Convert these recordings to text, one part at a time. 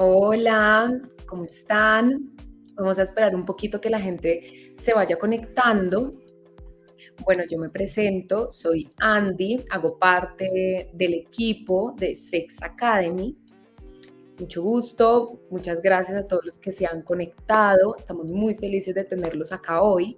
Hola, ¿cómo están? Vamos a esperar un poquito que la gente se vaya conectando. Bueno, yo me presento, soy Andy, hago parte del equipo de Sex Academy. Mucho gusto, muchas gracias a todos los que se han conectado. Estamos muy felices de tenerlos acá hoy.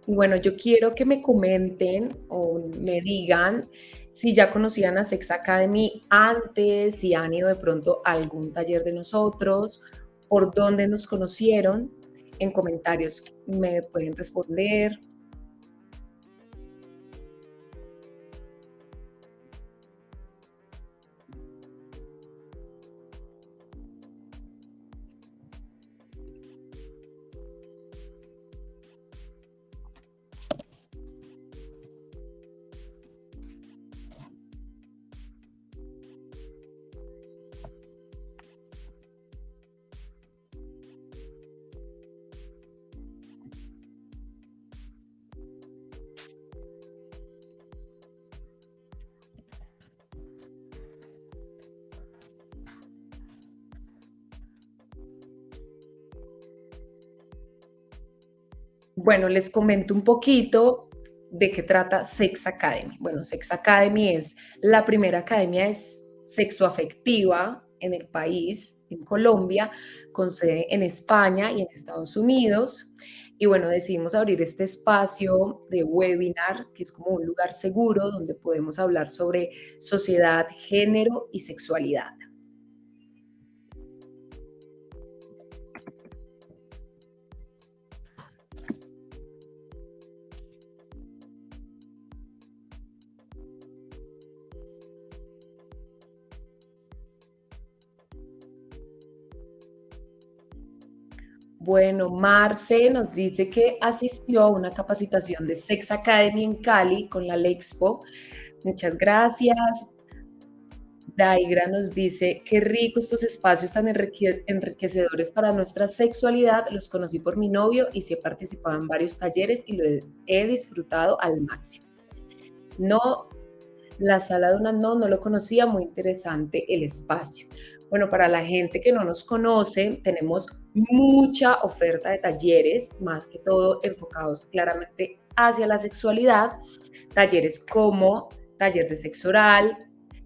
Y bueno, yo quiero que me comenten o me digan si ya conocían a Sex Academy antes, si han ido de pronto a algún taller de nosotros, por dónde nos conocieron. En comentarios me pueden responder. Bueno, les comento un poquito de qué trata Sex Academy. Bueno, Sex Academy es la primera academia sexoafectiva en el país, en Colombia, con sede en España y en Estados Unidos. Y bueno, decidimos abrir este espacio de webinar, que es como un lugar seguro donde podemos hablar sobre sociedad, género y sexualidad. Bueno, Marce nos dice que asistió a una capacitación de Sex Academy en Cali con la Lexpo. Muchas gracias. Daigra nos dice, qué rico estos espacios tan enriquecedores para nuestra sexualidad. Los conocí por mi novio y sí he participado en varios talleres y he disfrutado al máximo. No, la sala de una no lo conocía, muy interesante el espacio. Bueno, para la gente que no nos conoce, tenemos mucha oferta de talleres, más que todo enfocados claramente hacia la sexualidad. Talleres como taller de sexo oral,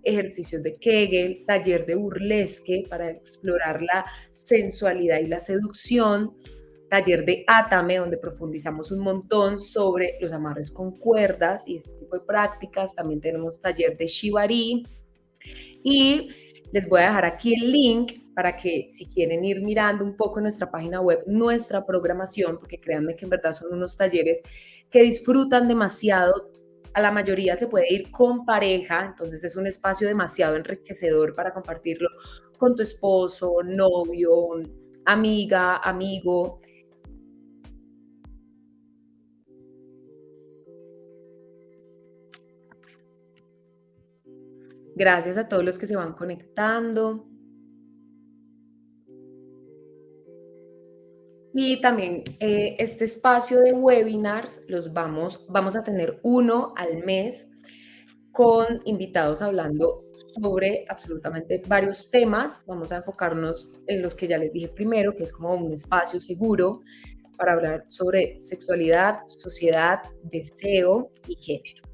ejercicios de Kegel, taller de burlesque para explorar la sensualidad y la seducción, taller de Átame, donde profundizamos un montón sobre los amarres con cuerdas y este tipo de prácticas. También tenemos taller de Shibari y les voy a dejar aquí el link para que si quieren ir mirando un poco en nuestra página web, nuestra programación, porque créanme que en verdad son unos talleres que disfrutan demasiado. A la mayoría se puede ir con pareja, entonces es un espacio demasiado enriquecedor para compartirlo con tu esposo, novio, amiga, amigo. Gracias a todos los que se van conectando. Y también este espacio de webinars vamos a tener uno al mes con invitados hablando sobre absolutamente varios temas. Vamos a enfocarnos en los que ya les dije primero, que es como un espacio seguro para hablar sobre sexualidad, sociedad, deseo y género.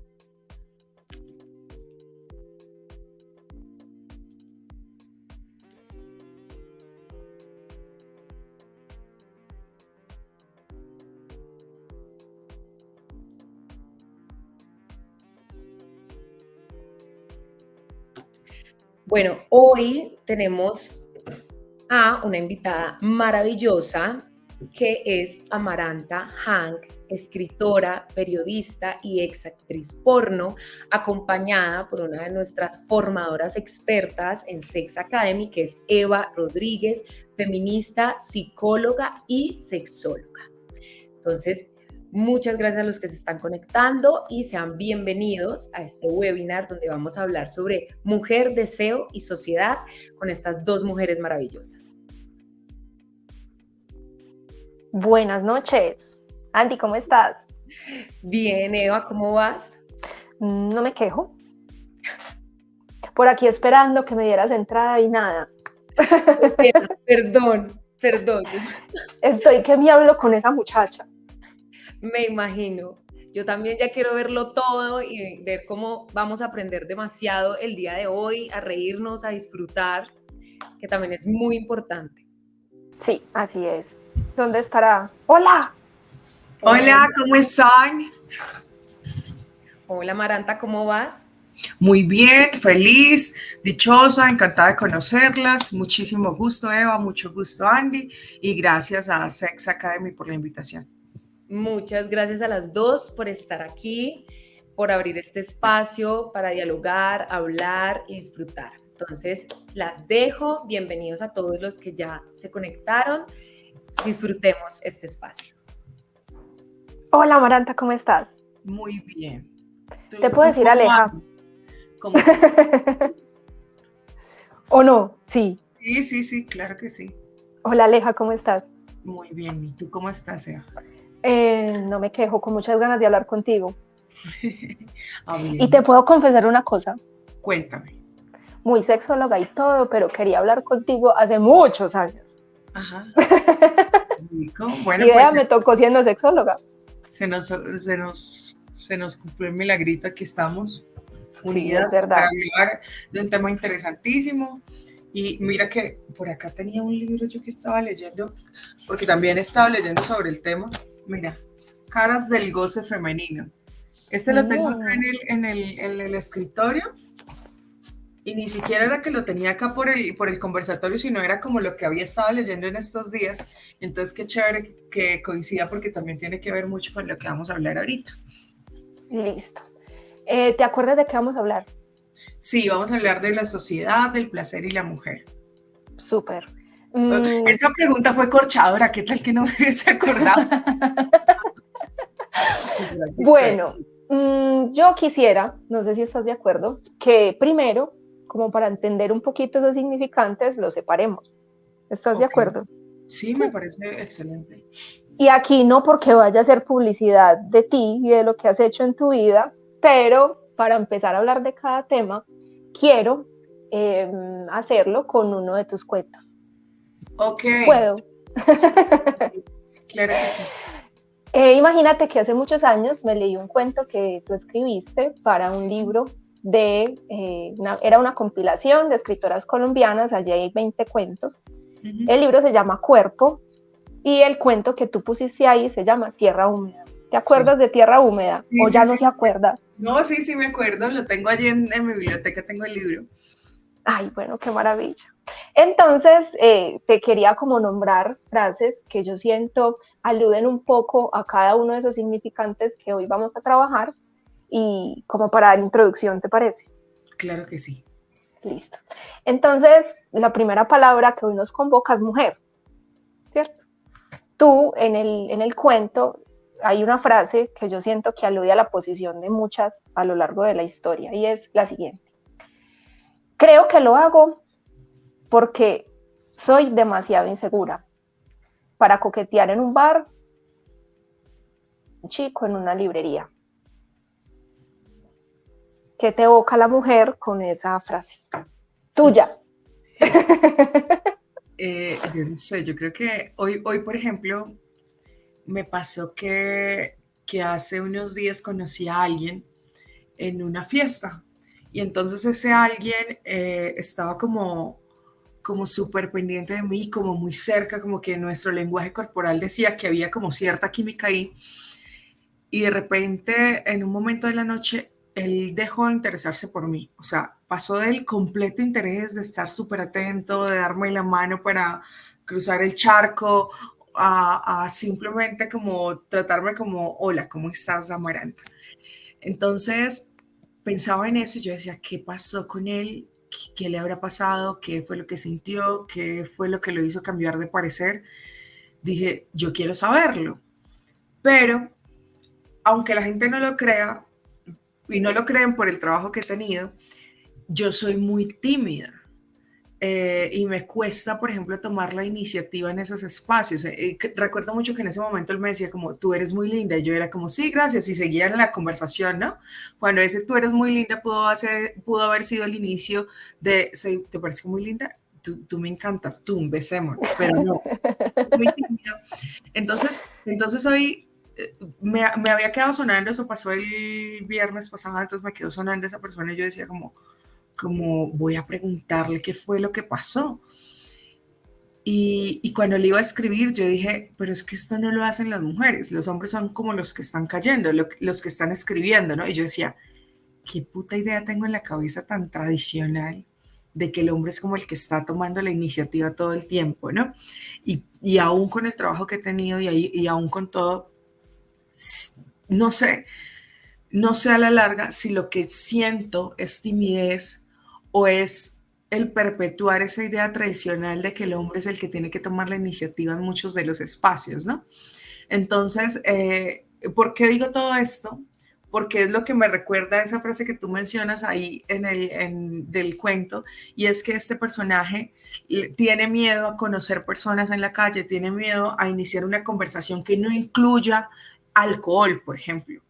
Bueno, hoy tenemos a una invitada maravillosa que es Amaranta Hank, escritora, periodista y ex actriz porno, acompañada por una de nuestras formadoras expertas en Sex Academy, que es Eva Rodríguez, feminista, psicóloga y sexóloga. Entonces, muchas gracias a los que se están conectando y sean bienvenidos a este webinar donde vamos a hablar sobre mujer, deseo y sociedad con estas dos mujeres maravillosas. Buenas noches. Andy, ¿cómo estás? Bien, Eva, ¿cómo vas? No me quejo. por aquí esperando que me dieras entrada y nada. Perdón. Estoy que me hablo con esa muchacha. Me imagino. Yo también ya quiero verlo todo y ver cómo vamos a aprender demasiado el día de hoy, a reírnos, a disfrutar, que también es muy importante. Sí, así es. ¿Dónde estará? ¡Hola! Hola, ¿cómo están? Hola Maranta, ¿cómo vas? Muy bien, feliz, dichosa, encantada de conocerlas. Muchísimo gusto, Eva, mucho gusto, Andy, y gracias a Sex Academy por la invitación. Muchas gracias a las dos por estar aquí, por abrir este espacio para dialogar, hablar y disfrutar. Entonces, las dejo. Bienvenidos a todos los que ya se conectaron. Disfrutemos este espacio. Hola, Maranta, ¿cómo estás? Muy bien. ¿Te puedo decir Aleja? ¿Cómo? ¿O no? Sí. Sí, claro que sí. Hola, Aleja, ¿cómo estás? Muy bien, ¿y tú cómo estás, Eva? No me quejo, con muchas ganas de hablar contigo. Bien. Y te puedo confesar una cosa. Cuéntame. Muy sexóloga y todo, pero quería hablar contigo hace muchos años. Ajá. Rico. Bueno, y vea, pues me tocó siendo sexóloga. Se nos cumplió el milagrito, aquí estamos unidas Sí, es verdad. para hablar de un tema interesantísimo. Y mira que por acá tenía un libro yo que estaba leyendo, porque también estaba leyendo sobre el tema. Mira, Caras del goce femenino. Lo tengo acá en el escritorio. Y ni siquiera era que lo tenía acá por el conversatorio, sino era como lo que había estado leyendo en estos días. Entonces, qué chévere que coincida porque también tiene que ver mucho con lo que vamos a hablar ahorita. Listo. ¿Te acuerdas de qué vamos a hablar? Sí, vamos a hablar de la sociedad, del placer y la mujer. Súper. Esa pregunta fue corchadora, ¿qué tal que no me hubiese acordado? Bueno, yo quisiera, no sé si estás de acuerdo, que primero, como para entender un poquito esos significantes, los separemos. ¿Estás de acuerdo? Sí, me parece excelente. Y aquí no porque vaya a ser publicidad de ti y de lo que has hecho en tu vida, pero para empezar a hablar de cada tema, quiero hacerlo con uno de tus cuentos. Ok. ¿Puedo? Sí, claro que sí. Imagínate que hace muchos años me leí un cuento que tú escribiste para un libro era una compilación de escritoras colombianas, allí hay 20 cuentos. El libro se llama Cuerpo y el cuento que tú pusiste ahí se llama Tierra Húmeda. ¿Te acuerdas de Tierra Húmeda? Sí, ¿O ya no se acuerda? No, sí, me acuerdo, lo tengo allí en mi biblioteca, tengo el libro. Ay, bueno, qué maravilla. Entonces, te quería como nombrar frases que yo siento aluden un poco a cada uno de esos significantes que hoy vamos a trabajar y como para dar introducción, ¿te parece? Claro que sí. Listo. Entonces, la primera palabra que hoy nos convoca es mujer, ¿cierto? Tú, en el cuento, hay una frase que yo siento que alude a la posición de muchas a lo largo de la historia y es la siguiente. Creo que lo hago porque soy demasiado insegura para coquetear en un bar, un chico en una librería. ¿Qué te evoca la mujer con esa frase? Tuya. Yo no sé, yo creo que hoy por ejemplo, me pasó que hace unos días conocí a alguien en una fiesta y entonces ese alguien estaba como súper pendiente de mí, como muy cerca, como que nuestro lenguaje corporal decía que había como cierta química ahí y de repente en un momento de la noche él dejó de interesarse por mí, o sea, pasó del completo interés de estar súper atento, de darme la mano para cruzar el charco, a simplemente como tratarme como, hola, ¿cómo estás, Amaranta? Entonces pensaba en eso y yo decía, ¿qué pasó con él? ¿Qué le habrá pasado? ¿Qué fue lo que sintió? ¿Qué fue lo que lo hizo cambiar de parecer? Dije, yo quiero saberlo. Pero, aunque la gente no lo crea, y no lo creen por el trabajo que he tenido, yo soy muy tímida. y me cuesta, por ejemplo, tomar la iniciativa en esos espacios. Recuerdo mucho que en ese momento él me decía como, tú eres muy linda, y yo era como, sí, gracias, y seguía en la conversación, ¿no? Cuando ese tú eres muy linda pudo haber sido el inicio de, ¿te parece muy linda? Tú me encantas, tú, besémonos, pero no, muy tímido. Entonces hoy me había quedado sonando, eso pasó el viernes pasado, entonces me quedó sonando esa persona y yo decía como voy a preguntarle qué fue lo que pasó. Y cuando le iba a escribir, yo dije, pero es que esto no lo hacen las mujeres, los hombres son como los que están cayendo, los que están escribiendo, ¿no? Y yo decía, qué puta idea tengo en la cabeza tan tradicional de que el hombre es como el que está tomando la iniciativa todo el tiempo, ¿no? Y aún con el trabajo que he tenido y aún con todo, no sé, no sé a la larga si lo que siento es timidez o es el perpetuar esa idea tradicional de que el hombre es el que tiene que tomar la iniciativa en muchos de los espacios, ¿no? Entonces, ¿por qué digo todo esto? Porque es lo que me recuerda a esa frase que tú mencionas ahí del cuento, y es que este personaje tiene miedo a conocer personas en la calle, tiene miedo a iniciar una conversación que no incluya alcohol, por ejemplo,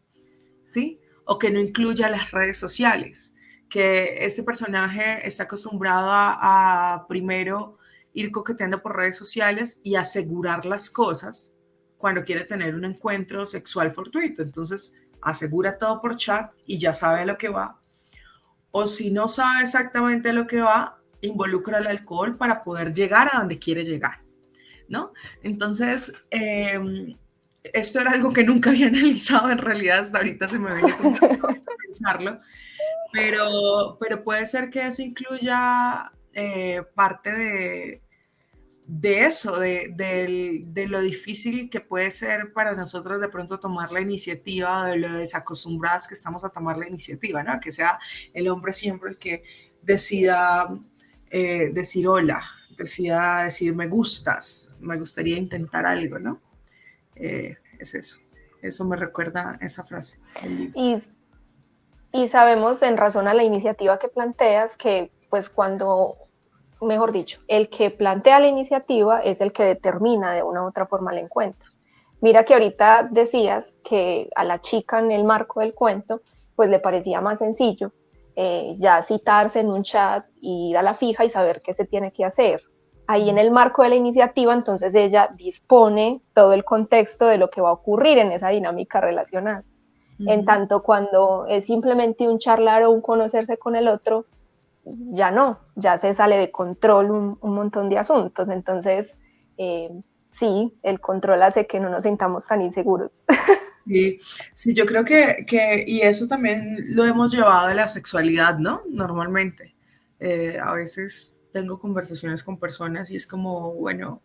¿sí? O que no incluya las redes sociales, que este personaje está acostumbrado a primero ir coqueteando por redes sociales y asegurar las cosas cuando quiere tener un encuentro sexual fortuito. Entonces asegura todo por chat y ya sabe a lo que va. O si no sabe exactamente a lo que va, involucra el alcohol para poder llegar a donde quiere llegar, ¿no? Entonces, esto era algo que nunca había analizado en realidad, hasta ahorita se me viene como pensarlo, pero puede ser que eso incluya parte de eso, de lo difícil que puede ser para nosotros de pronto tomar la iniciativa, de lo desacostumbradas que estamos a tomar la iniciativa, ¿no? Que sea el hombre siempre el que decida decir hola, decida decir me gustas, me gustaría intentar algo, ¿no? Es eso. Eso me recuerda esa frase del libro. Y sabemos en razón a la iniciativa que planteas que pues cuando, mejor dicho, el que plantea la iniciativa es el que determina de una u otra forma el encuentro. Mira que ahorita decías que a la chica en el marco del cuento pues le parecía más sencillo ya citarse en un chat, ir a la fija y saber qué se tiene que hacer. Ahí en el marco de la iniciativa, entonces ella dispone todo el contexto de lo que va a ocurrir en esa dinámica relacional. En tanto cuando es simplemente un charlar o un conocerse con el otro, ya no, ya se sale de control un montón de asuntos. Entonces, sí, el control hace que no nos sintamos tan inseguros. Sí, sí, yo creo que, y eso también lo hemos llevado a la sexualidad, ¿no? Normalmente. A veces tengo conversaciones con personas y es como, bueno,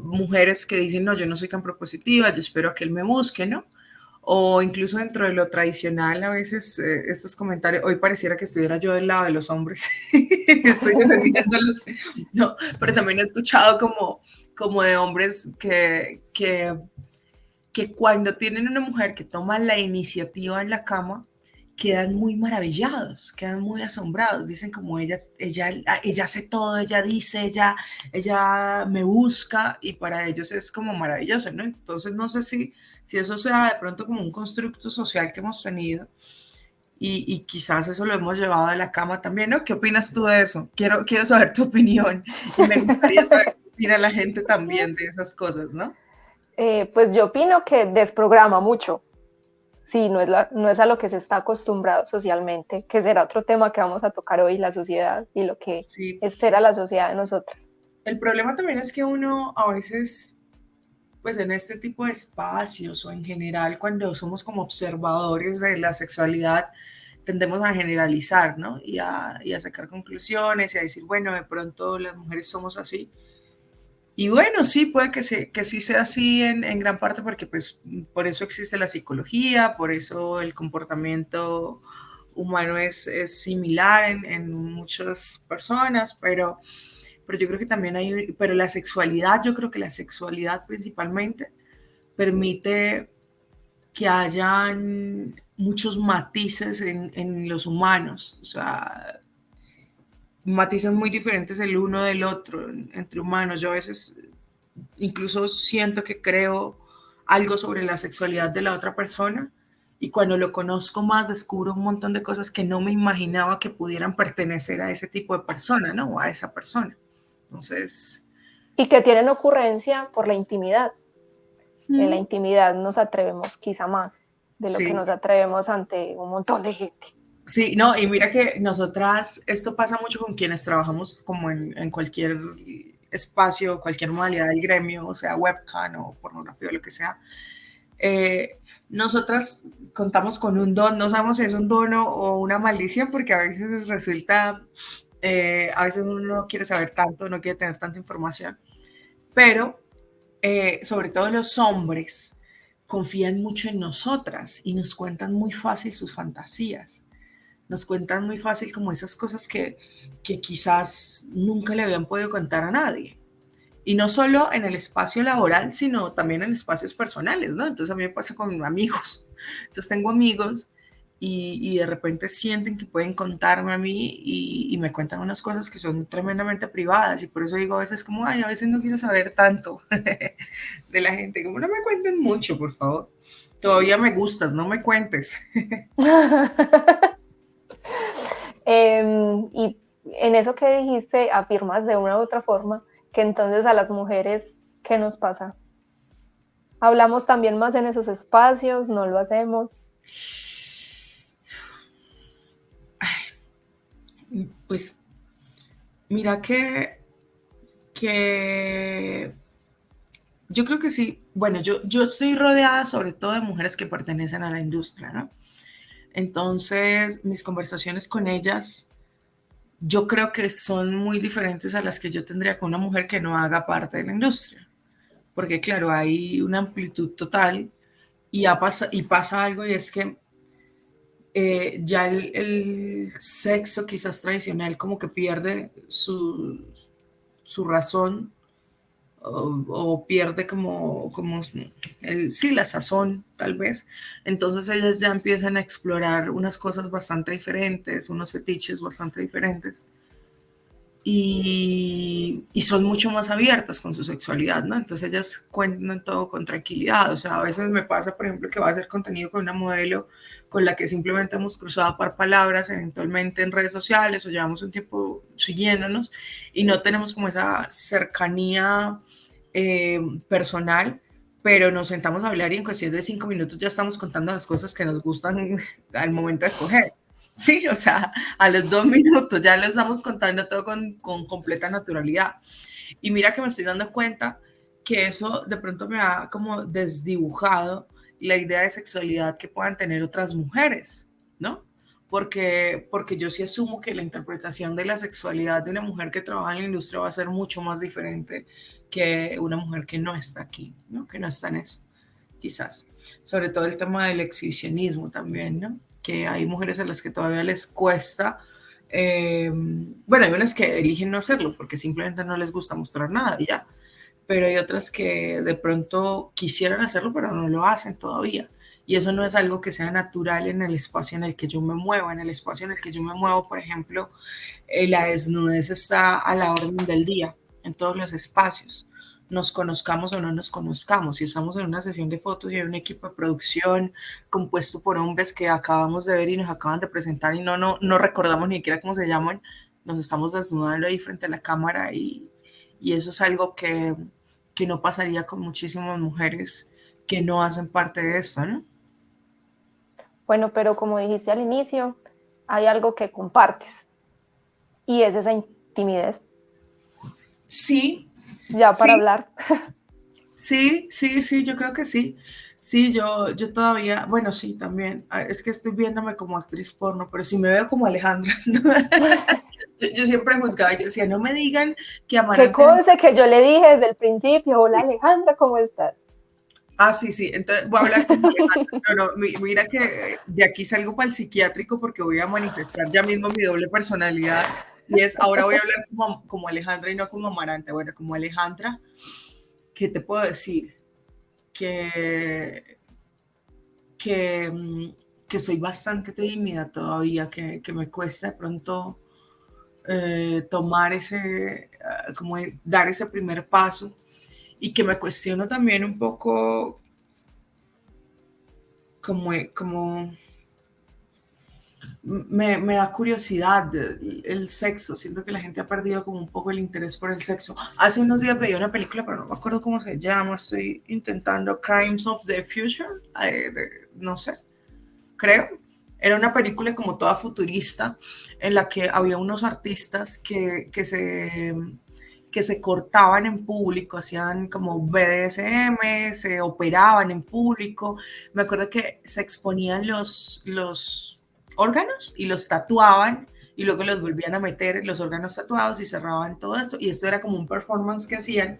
mujeres que dicen, no, yo no soy tan propositiva, yo espero a que él me busque, ¿no? O incluso dentro de lo tradicional, a veces estos comentarios, hoy pareciera que estuviera yo del lado de los hombres, estoy defendiéndolos, no, pero también he escuchado como de hombres que cuando tienen una mujer que toma la iniciativa en la cama, quedan muy maravillados, quedan muy asombrados, dicen como ella hace todo, ella dice, ella me busca, y para ellos es como maravilloso, ¿no? Entonces no sé si eso sea de pronto como un constructo social que hemos tenido y quizás eso lo hemos llevado a la cama también, ¿no? ¿Qué opinas tú de eso? Quiero saber tu opinión y me gustaría saber qué opina la gente también de esas cosas, ¿no? Pues yo opino que desprograma mucho. Sí, no es a lo que se está acostumbrado socialmente, que será otro tema que vamos a tocar hoy, la sociedad y lo que Sí. espera la sociedad de nosotras. El problema también es que uno a veces, pues en este tipo de espacios o en general, cuando somos como observadores de la sexualidad, tendemos a generalizar, ¿no? Y a sacar conclusiones y a decir, bueno, de pronto las mujeres somos así. Y bueno, sí, puede que sí sea así en gran parte porque pues por eso existe la psicología, por eso el comportamiento humano es similar en muchas personas, pero yo creo que también pero la sexualidad, yo creo que la sexualidad principalmente permite que hayan muchos matices en los humanos, o sea, matices muy diferentes el uno del otro entre humanos. Yo a veces incluso siento que creo algo sobre la sexualidad de la otra persona y cuando lo conozco más descubro un montón de cosas que no me imaginaba que pudieran pertenecer a ese tipo de persona, ¿no? O a esa persona. Entonces... Y que tienen ocurrencia por la intimidad. En la mm, intimidad nos atrevemos quizá más de lo que sí, nos atrevemos ante un montón de gente. sí, no, y mira que nosotras, esto pasa mucho con quienes trabajamos como en cualquier espacio, cualquier modalidad del gremio, o sea, webcam o pornografía o lo que sea. Eh, Nosotras contamos con un don, no sabemos si es un don o una maldición, porque a veces resulta, a veces uno no quiere saber tanto, no quiere tener tanta información, pero sobre todo los hombres confían mucho en nosotras y nos cuentan muy fácil sus fantasías. Nos cuentan muy fácil como esas cosas que quizás nunca le habían podido contar a nadie. Y no solo en el espacio laboral, sino también en espacios personales, ¿no? Entonces a mí me pasa con amigos. Entonces tengo amigos y de repente sienten que pueden contarme a mí y me cuentan unas cosas que son tremendamente privadas y por eso digo a veces como, ay, a veces no quiero saber tanto de la gente, como no me cuenten mucho, por favor. Todavía me gustas, no me cuentes. Y en eso que dijiste, afirmas de una u otra forma que entonces a las mujeres, ¿qué nos pasa? Hablamos también más en esos espacios, no lo hacemos. Pues mira que yo creo que sí. Bueno, yo estoy rodeada sobre todo de mujeres que pertenecen a la industria, ¿no? Entonces, mis conversaciones con ellas, yo creo que son muy diferentes a las que yo tendría con una mujer que no haga parte de la industria. Porque claro, hay una amplitud total y pasa algo y es que ya el sexo quizás tradicional como que pierde su razón o pierde como sí, la sazón, tal vez. Entonces ellas ya empiezan a explorar unas cosas bastante diferentes, unos fetiches bastante diferentes. Y son mucho más abiertas con su sexualidad, ¿no? Entonces ellas cuentan todo con tranquilidad. O sea, a veces me pasa, por ejemplo, que va a hacer contenido con una modelo con la que simplemente hemos cruzado par palabras eventualmente en redes sociales o llevamos un tiempo siguiéndonos y no tenemos como esa cercanía personal, pero nos sentamos a hablar y en cuestión de 5 minutos ya estamos contando las cosas que nos gustan al momento de coger. Sí, o sea, a los 2 minutos ya lo estamos contando todo con completa naturalidad. Y mira que me estoy dando cuenta que eso de pronto me ha como desdibujado la idea de sexualidad que puedan tener otras mujeres, ¿no? Porque yo sí asumo que la interpretación de la sexualidad de una mujer que trabaja en la industria va a ser mucho más diferente que una mujer que no está aquí, ¿no? Que no está en eso, quizás. Sobre todo el tema del exhibicionismo también, ¿no? Que hay mujeres a las que todavía les cuesta. Bueno, hay unas que eligen no hacerlo porque simplemente no les gusta mostrar nada y ya, pero hay otras que de pronto quisieran hacerlo, pero no lo hacen todavía. Y eso no es algo que sea natural en el espacio en el que yo me muevo. En el espacio en el que yo me muevo, por ejemplo, la desnudez está a la orden del día en todos los espacios. Nos conozcamos o no nos conozcamos. Si estamos en una sesión de fotos y hay un equipo de producción compuesto por hombres que acabamos de ver y nos acaban de presentar y no recordamos ni siquiera cómo se llaman, nos estamos desnudando ahí frente a la cámara y eso es algo que no pasaría con muchísimas mujeres que no hacen parte de esto, ¿no? Bueno, pero como dijiste al inicio, hay algo que compartes y es esa intimidez, Sí, ya para sí, hablar. sí, yo creo que sí. Sí, yo todavía, bueno, sí, también. Es que estoy viéndome como actriz porno, pero si me veo como Alejandra, ¿no? Yo siempre juzgaba, yo decía, no me digan que Qué Amarante. cosa que yo le dije desde el principio, hola Alejandra, ¿cómo estás? Ah, sí, sí, entonces voy a hablar como Alejandra. No, no, mira que de aquí salgo para el psiquiátrico porque voy a manifestar ya mismo mi doble personalidad y es, ahora voy a hablar como Alejandra y no como Amarante. Bueno, como Alejandra, ¿qué te puedo decir? Que, que, que soy bastante tímida todavía, que me cuesta de pronto tomar como dar ese primer paso, y que me cuestiono también un poco como me da curiosidad el sexo. Siento que la gente ha perdido como un poco el interés por el sexo. Hace unos días veía una película, pero no me acuerdo cómo se llama. Estoy intentando Crimes of the Future. No sé, creo. Era una película como toda futurista en la que había unos artistas que se cortaban en público, hacían como BDSM, se operaban en público. Me acuerdo que se exponían los órganos y los tatuaban y luego los volvían a meter los órganos tatuados y cerraban todo esto, y esto era como un performance que hacían.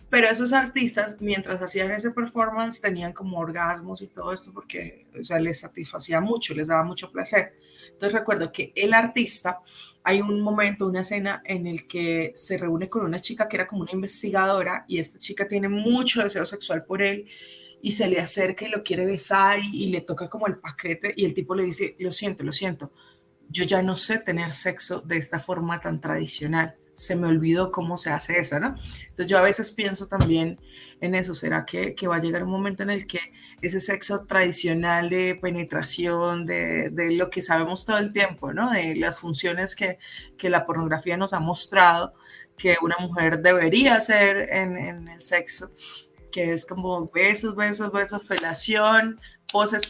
Pero esos artistas, mientras hacían ese performance, tenían como orgasmos y todo esto porque, o sea, les satisfacía mucho, les daba mucho placer. Entonces recuerdo que el artista, hay un momento, una escena en el que se reúne con una chica que era como una investigadora, y esta chica tiene mucho deseo sexual por él y se le acerca y lo quiere besar y le toca como el paquete, y el tipo le dice, lo siento, yo ya no sé tener sexo de esta forma tan tradicional, se me olvidó cómo se hace eso, ¿no? Entonces yo a veces pienso también en eso. ¿Será que va a llegar un momento en el que ese sexo tradicional de penetración, de lo que sabemos todo el tiempo, ¿no? De las funciones que la pornografía nos ha mostrado que una mujer debería hacer en el sexo, que es como besos, felación, poses,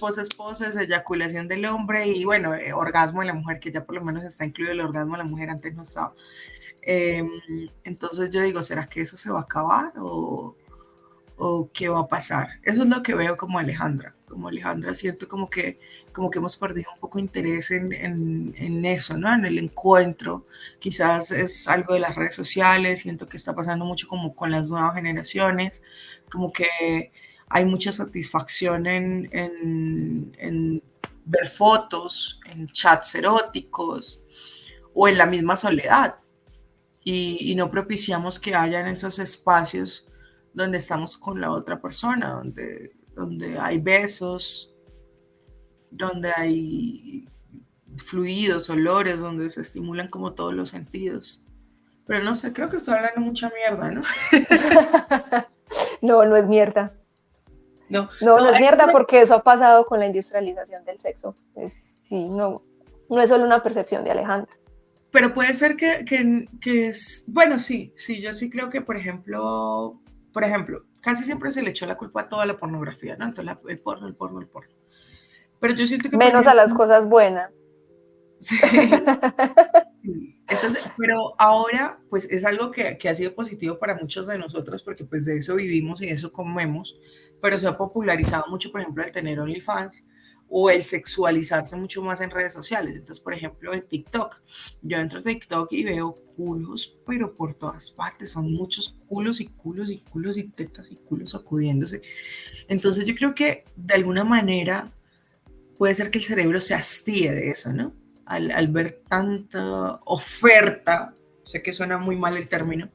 eyaculación del hombre y bueno, orgasmo en la mujer, que ya por lo menos está incluido el orgasmo en la mujer, antes no estaba. Entonces yo digo, ¿será que eso se va a acabar o qué va a pasar? Eso es lo que veo como Alejandra. Como Alejandra siento como que hemos perdido un poco interés en eso, ¿no? En el encuentro. Quizás es algo de las redes sociales, siento que está pasando mucho como con las nuevas generaciones, como que hay mucha satisfacción en ver fotos, en chats eróticos o en la misma soledad, y no propiciamos que hayan esos espacios donde estamos con la otra persona, donde hay besos, donde hay fluidos, olores, donde se estimulan como todos los sentidos. Pero no sé, creo que estoy hablando mucha mierda, ¿no? No es mierda. No es mierda, porque eso ha pasado con la industrialización del sexo. Sí, no es solo una percepción de Alejandra. Pero puede ser que es, bueno, sí, yo sí creo que, por ejemplo, casi siempre se le echó la culpa a toda la pornografía, ¿no? Entonces el porno. Pero yo siento que, menos ejemplo, a las cosas buenas. Sí, sí. Entonces, pero ahora, pues es algo que ha sido positivo para muchos de nosotros, porque pues de eso vivimos y de eso comemos, pero se ha popularizado mucho, por ejemplo, el tener OnlyFans o el sexualizarse mucho más en redes sociales. Entonces, por ejemplo, en TikTok, yo entro a TikTok y veo culos, pero por todas partes, son muchos culos y tetas y culos sacudiéndose. Entonces, yo creo que de alguna manera puede ser que el cerebro se hastíe de eso, ¿no? Al ver tanta oferta, sé que suena muy mal el término,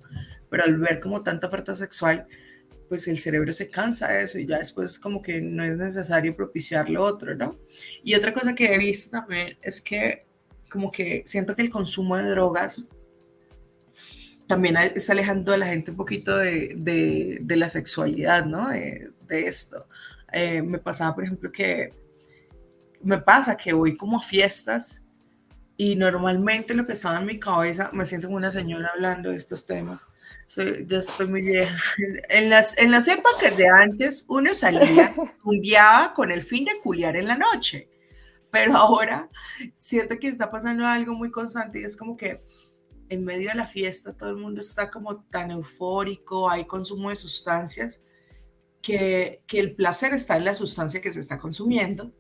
pero al ver como tanta oferta sexual, pues el cerebro se cansa de eso y ya después como que no es necesario propiciar lo otro, ¿no? Y otra cosa que he visto también es que como que siento que el consumo de drogas también está alejando a la gente un poquito de la sexualidad, ¿no? De esto. Me pasaba, por ejemplo, me pasa que voy como a fiestas y normalmente lo que estaba en mi cabeza, me siento como una señora hablando de estos temas. Ya estoy muy vieja. En las épocas de antes, uno salía, cumbiaba con el fin de culiar en la noche. Pero ahora siento que está pasando algo muy constante, y es como que en medio de la fiesta todo el mundo está como tan eufórico, hay consumo de sustancias, que el placer está en la sustancia que se está consumiendo,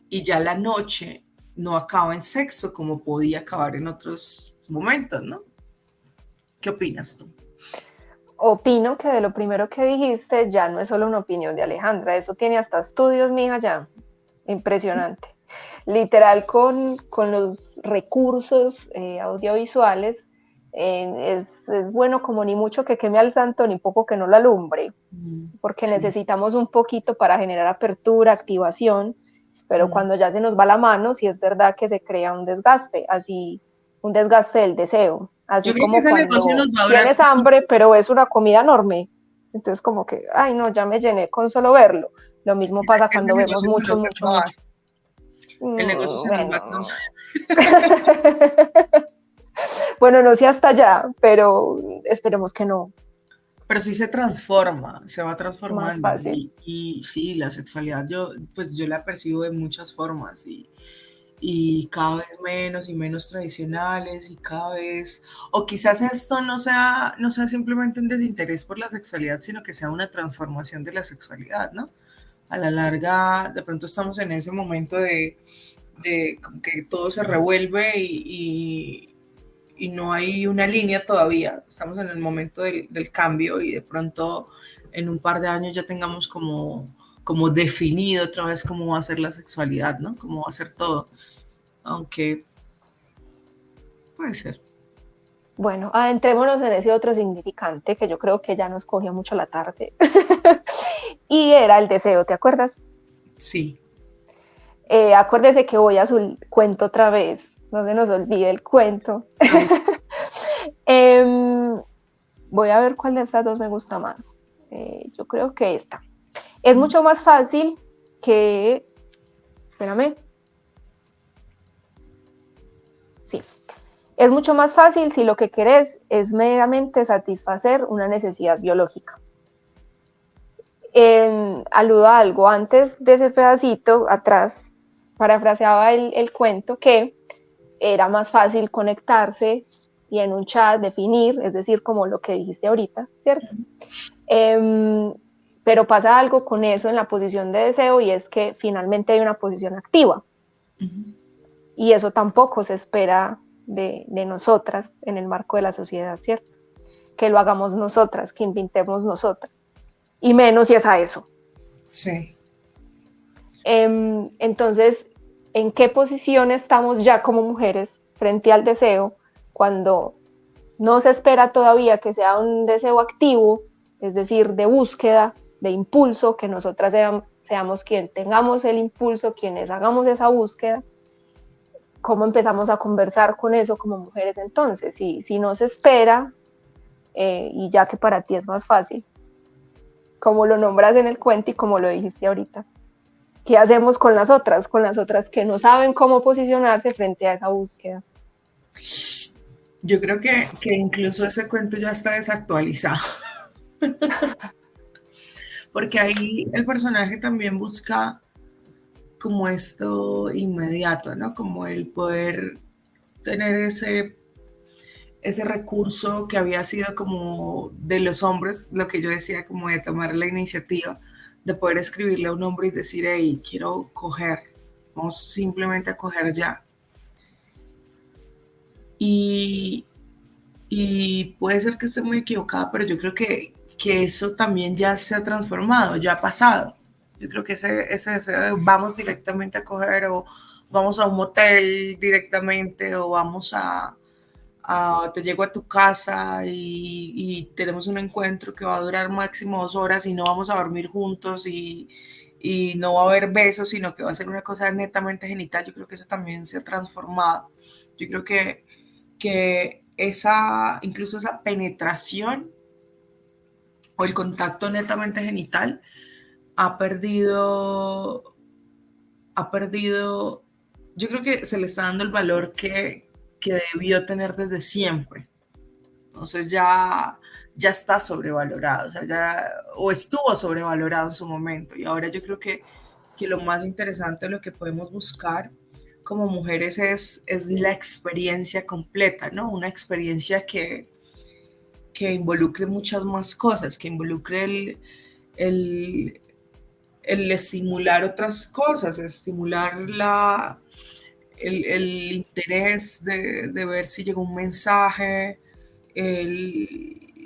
y ya la noche no acaba en sexo como podía acabar en otros momentos, ¿no? ¿Qué opinas tú? Opino que de lo primero que dijiste ya no es solo una opinión de Alejandra, eso tiene hasta estudios, mija, ya. Impresionante. Literal, con los recursos audiovisuales, es bueno como ni mucho que queme al santo, ni poco que no lo alumbre, porque Sí. necesitamos un poquito para generar apertura, activación, pero cuando ya se nos va la mano, sí es verdad que se crea un desgaste, así un desgaste del deseo. Así Yo creo que como ese negocio cuando nos va a durar. tienes hambre, pero es una comida enorme. Entonces como que, ay no, ya me llené con solo verlo. Lo mismo pasa Ese cuando vemos negocio se mucho, nos va a mucho, acabar. mucho. El negocio se nos va a acabar. Bueno. Bueno, no sé hasta allá, pero esperemos que no. Pero sí se transforma, se va Más transformando. fácil. Y sí, la sexualidad yo la percibo de muchas formas y cada vez menos y menos tradicionales y cada vez, o quizás esto no sea simplemente un desinterés por la sexualidad, sino que sea una transformación de la sexualidad, ¿no? A la larga, de pronto estamos en ese momento de como que todo se revuelve y no hay una línea todavía. Estamos en el momento del cambio y de pronto en un par de años ya tengamos como definido otra vez cómo va a ser la sexualidad, ¿no? Cómo va a ser todo. Aunque puede ser. Bueno, adentrémonos en ese otro significante que yo creo que ya nos cogió mucho la tarde. Y era el deseo, ¿te acuerdas? Sí. Acuérdese que voy a su cuento otra vez. No se nos olvide el cuento. Ay, sí. Voy a ver cuál de estas dos me gusta más. Yo creo que esta. Es mucho más fácil que... Espérame. Sí. Es mucho más fácil si lo que querés es meramente satisfacer una necesidad biológica. Aludo a algo antes de ese pedacito, atrás, parafraseaba el cuento que era más fácil conectarse y en un chat definir, es decir, como lo que dijiste ahorita, ¿cierto? Pero pasa algo con eso en la posición de deseo y es que finalmente hay una posición activa. Y eso tampoco se espera de nosotras en el marco de la sociedad, ¿cierto? Que lo hagamos nosotras, que inventemos nosotras. Y menos si es a eso. Sí. Entonces, ¿en qué posición estamos ya como mujeres frente al deseo cuando no se espera todavía que sea un deseo activo, es decir, de búsqueda, de impulso, que nosotras seamos quien tengamos el impulso, quienes hagamos esa búsqueda? ¿Cómo empezamos a conversar con eso como mujeres entonces? Si no se espera, y ya que para ti es más fácil, como lo nombras en el cuento y como lo dijiste ahorita, ¿qué hacemos con las otras que no saben cómo posicionarse frente a esa búsqueda? Yo creo que incluso ese cuento ya está desactualizado. Porque ahí el personaje también busca como esto inmediato, ¿no? Como el poder tener ese recurso que había sido como de los hombres, lo que yo decía, como de tomar la iniciativa, de poder escribirle a un hombre y decir, hey, quiero coger, vamos simplemente a coger ya. Y, y puede ser que esté muy equivocada, pero yo creo que eso también ya se ha transformado, ya ha pasado. Yo creo que ese vamos directamente a coger o vamos a un motel directamente o vamos te llego a tu casa y tenemos un encuentro que va a durar máximo 2 horas y no vamos a dormir juntos y no va a haber besos, sino que va a ser una cosa netamente genital. Yo creo que eso también se ha transformado. Yo creo que incluso esa penetración o el contacto netamente genital ha perdido, yo creo que se le está dando el valor que debió tener desde siempre. Entonces ya está sobrevalorado, o sea, o estuvo sobrevalorado en su momento. Y ahora yo creo que lo más interesante, lo que podemos buscar como mujeres es la experiencia completa, ¿no? Una experiencia que involucre muchas más cosas, que involucre el estimular otras cosas, estimular el interés de ver si llegó un mensaje, el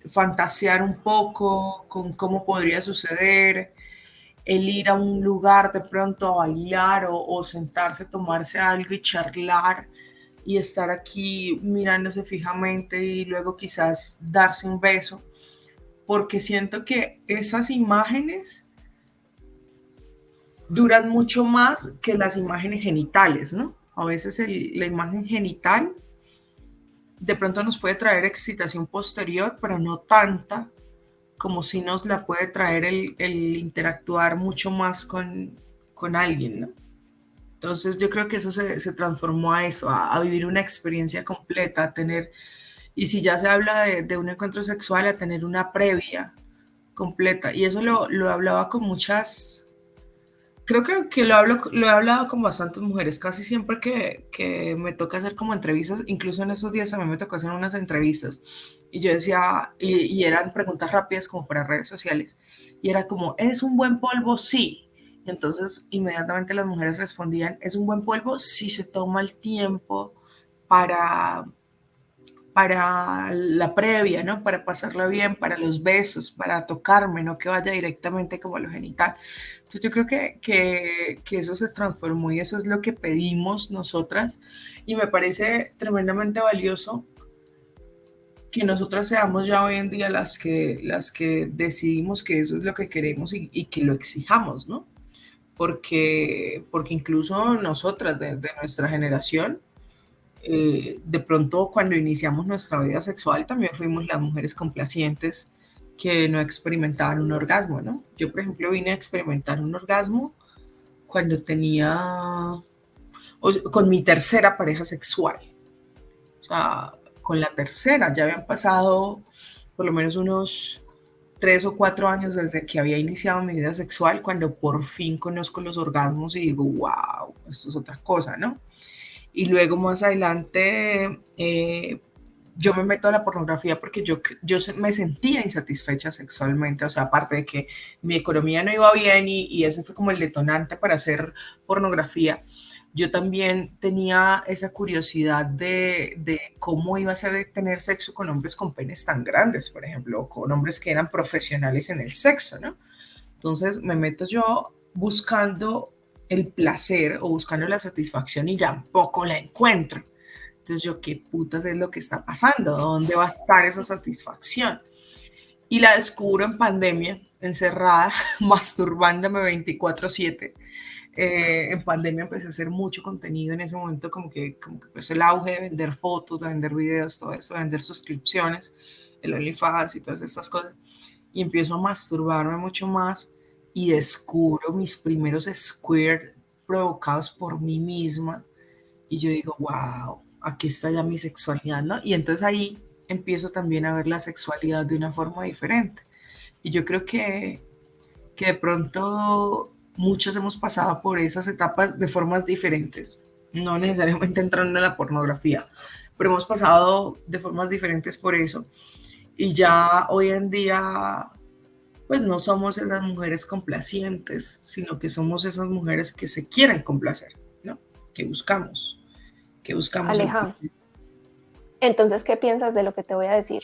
fantasear un poco con cómo podría suceder, el ir a un lugar de pronto a bailar o sentarse, tomarse algo y charlar y estar aquí mirándose fijamente y luego quizás darse un beso, porque siento que esas imágenes duran mucho más que las imágenes genitales, ¿no? A veces la imagen genital de pronto nos puede traer excitación posterior, pero no tanta como si nos la puede traer el interactuar mucho más con alguien, ¿no? Entonces yo creo que eso se transformó a eso, a vivir una experiencia completa, a tener, y si ya se habla de un encuentro sexual, a tener una previa completa. Y eso lo hablaba con muchas, creo que lo he hablado con bastantes mujeres, casi siempre que me toca hacer como entrevistas, incluso en esos días a mí me tocó hacer unas entrevistas, y yo decía, y eran preguntas rápidas como para redes sociales, y era como, ¿es un buen polvo? Sí. Y entonces inmediatamente las mujeres respondían, ¿es un buen polvo? Si se toma el tiempo para la previa, ¿no? Para pasarla bien, para los besos, para tocarme, no que vaya directamente como a lo genital. Entonces yo creo que eso se transformó y eso es lo que pedimos nosotras y me parece tremendamente valioso que nosotras seamos ya hoy en día las que decidimos que eso es lo que queremos y que lo exijamos, ¿no? Porque incluso nosotras de nuestra generación, de pronto cuando iniciamos nuestra vida sexual también fuimos las mujeres complacientes que no experimentaban un orgasmo, ¿no? Yo, por ejemplo, vine a experimentar un orgasmo cuando con mi tercera pareja sexual. O sea, con la tercera ya habían pasado por lo menos unos 3 o 4 años desde que había iniciado mi vida sexual, cuando por fin conozco los orgasmos y digo, wow, esto es otra cosa, ¿no? Y luego más adelante yo me meto a la pornografía porque yo me sentía insatisfecha sexualmente, o sea, aparte de que mi economía no iba bien y ese fue como el detonante para hacer pornografía. Yo también tenía esa curiosidad de cómo iba a ser tener sexo con hombres con penes tan grandes, por ejemplo, o con hombres que eran profesionales en el sexo, ¿no? Entonces me meto yo buscando el placer o buscando la satisfacción y tampoco la encuentro. Entonces yo, ¿qué putas es lo que está pasando? ¿Dónde va a estar esa satisfacción? Y la descubro en pandemia, encerrada, masturbándome 24/7. En pandemia empecé a hacer mucho contenido en ese momento, como que empezó el auge de vender fotos, de vender videos, todo eso, de vender suscripciones, el OnlyFans y todas estas cosas. Y empiezo a masturbarme mucho más y descubro mis primeros squirt provocados por mí misma. Y yo digo, wow, aquí está ya mi sexualidad, ¿no? Y entonces ahí empiezo también a ver la sexualidad de una forma diferente. Y yo creo que de pronto muchos hemos pasado por esas etapas de formas diferentes, no necesariamente entrando en la pornografía, pero hemos pasado de formas diferentes por eso. Y ya hoy en día, pues no somos esas mujeres complacientes, sino que somos esas mujeres que se quieren complacer, ¿no? Que buscamos. Aleja, entonces, ¿qué piensas de lo que te voy a decir?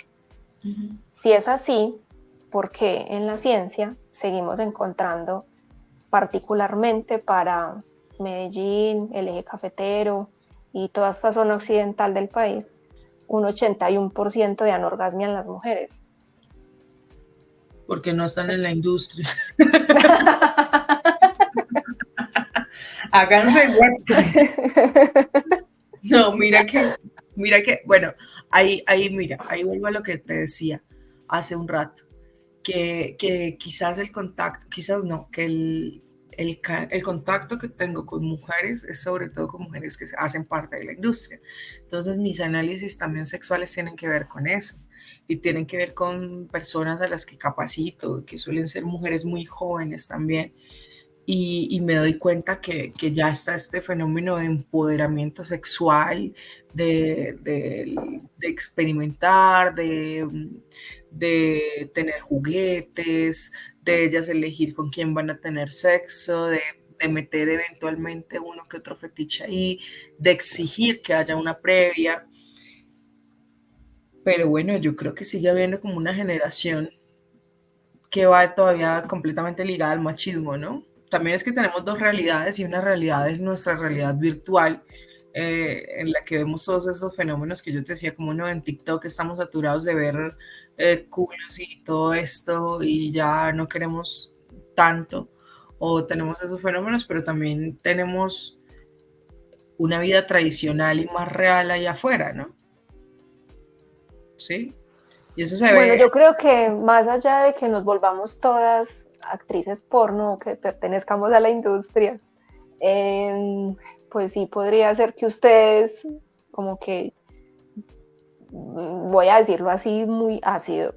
Si es así, ¿por qué en la ciencia seguimos encontrando, particularmente para Medellín, el eje cafetero y toda esta zona occidental del país, un 81% de anorgasmia en las mujeres? Porque no están en la industria. Háganse hueco. No, mira que, bueno, ahí vuelvo a lo que te decía hace un rato, que quizás el contacto, quizás no, que el contacto que tengo con mujeres es sobre todo con mujeres que hacen parte de la industria. Entonces mis análisis también sexuales tienen que ver con eso y tienen que ver con personas a las que capacito, que suelen ser mujeres muy jóvenes también. Y me doy cuenta que ya está este fenómeno de empoderamiento sexual, de experimentar, de tener juguetes, de ellas elegir con quién van a tener sexo, de meter eventualmente uno que otro fetiche ahí, de exigir que haya una previa. Pero bueno, yo creo que sigue habiendo como una generación que va todavía completamente ligada al machismo, ¿no? También es que tenemos dos realidades y una realidad es nuestra realidad virtual, en la que vemos todos estos fenómenos que yo te decía, como no, en TikTok estamos saturados de ver culos y todo esto y ya no queremos tanto, o tenemos esos fenómenos, pero también tenemos una vida tradicional y más real allá afuera, ¿no? Sí. Y eso se Bueno, ve. yo creo que más allá de que nos volvamos todas actrices porno, que pertenezcamos a la industria, pues sí podría ser que ustedes, como que, voy a decirlo así muy ácido,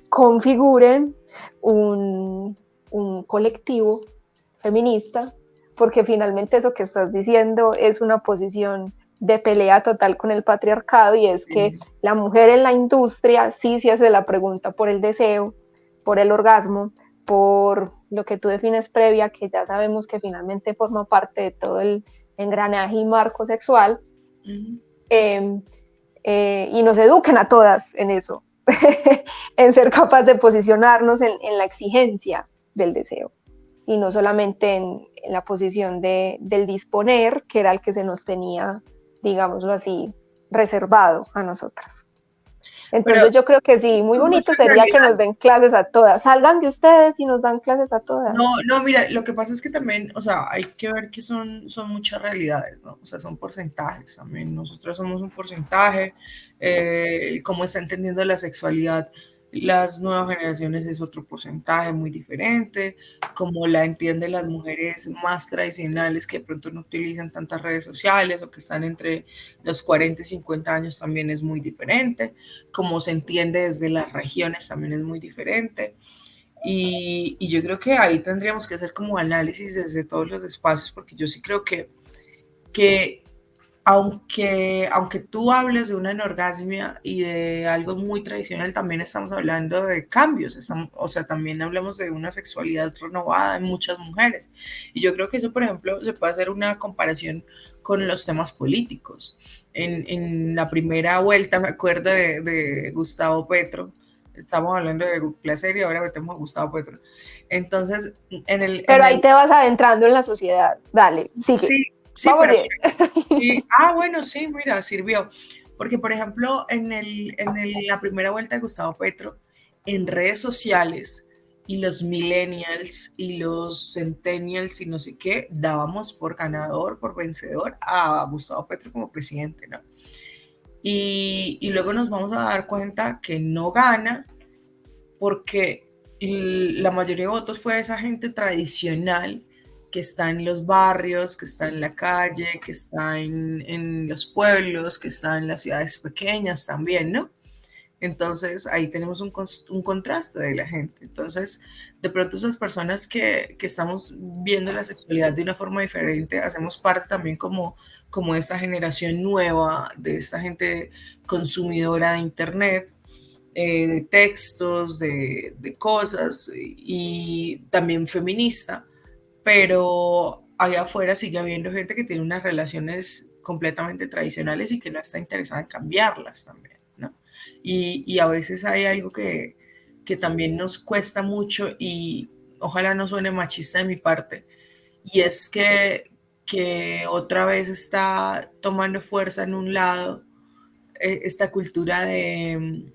configuren un colectivo feminista, porque finalmente eso que estás diciendo es una posición de pelea total con el patriarcado, y es que la mujer en la industria sí se hace la pregunta por el deseo, por el orgasmo, por lo que tú defines previa, que ya sabemos que finalmente forma parte de todo el engranaje y marco sexual, y nos eduquen a todas en eso, en ser capaz de posicionarnos en la exigencia del deseo y no solamente en la posición del disponer, que era el que se nos tenía, digámoslo así, reservado a nosotras. Entonces Pero yo creo que sí, muy bonito sería que nos den clases a todas. Salgan de ustedes y nos dan clases a todas. no, mira, lo que pasa es que también, o sea, hay que ver que son muchas realidades, ¿no? O sea, son porcentajes también. Nosotros somos un porcentaje, cómo está entendiendo la sexualidad las nuevas generaciones es otro porcentaje muy diferente, como la entienden las mujeres más tradicionales que de pronto no utilizan tantas redes sociales o que están entre los 40 y 50 años también es muy diferente, como se entiende desde las regiones también es muy diferente. Y yo creo que ahí tendríamos que hacer como análisis desde todos los espacios, porque yo sí creo que aunque tú hables de una anorgasmia y de algo muy tradicional, también estamos hablando de cambios, o sea, también hablamos de una sexualidad renovada en muchas mujeres. Y yo creo que eso, por ejemplo, se puede hacer una comparación con los temas políticos. En la primera vuelta, me acuerdo de Gustavo Petro, estamos hablando de placer y ahora metemos a Gustavo Petro. Entonces, Pero ahí te vas adentrando en la sociedad. Dale, sigue. Sí, sí, Vamos pero bien. bueno, sí, mira, sirvió. Porque, por ejemplo, la primera vuelta de Gustavo Petro, en redes sociales, y los millennials y los centennials y no sé qué, dábamos por ganador, por vencedor a Gustavo Petro como presidente, ¿no? Y luego nos vamos a dar cuenta que no gana porque la mayoría de votos fue de esa gente tradicional que está en los barrios, que está en la calle, que está en los pueblos, que está en las ciudades pequeñas también, ¿no? Entonces ahí tenemos un contraste de la gente. Entonces, de pronto esas personas que estamos viendo la sexualidad de una forma diferente, hacemos parte también como esta generación nueva, de esta gente consumidora de Internet, de textos, de cosas y también feminista, pero allá afuera sigue habiendo gente que tiene unas relaciones completamente tradicionales y que no está interesada en cambiarlas también, ¿no? Y a veces hay algo que también nos cuesta mucho y ojalá no suene machista de mi parte, y es que otra vez está tomando fuerza en un lado esta cultura de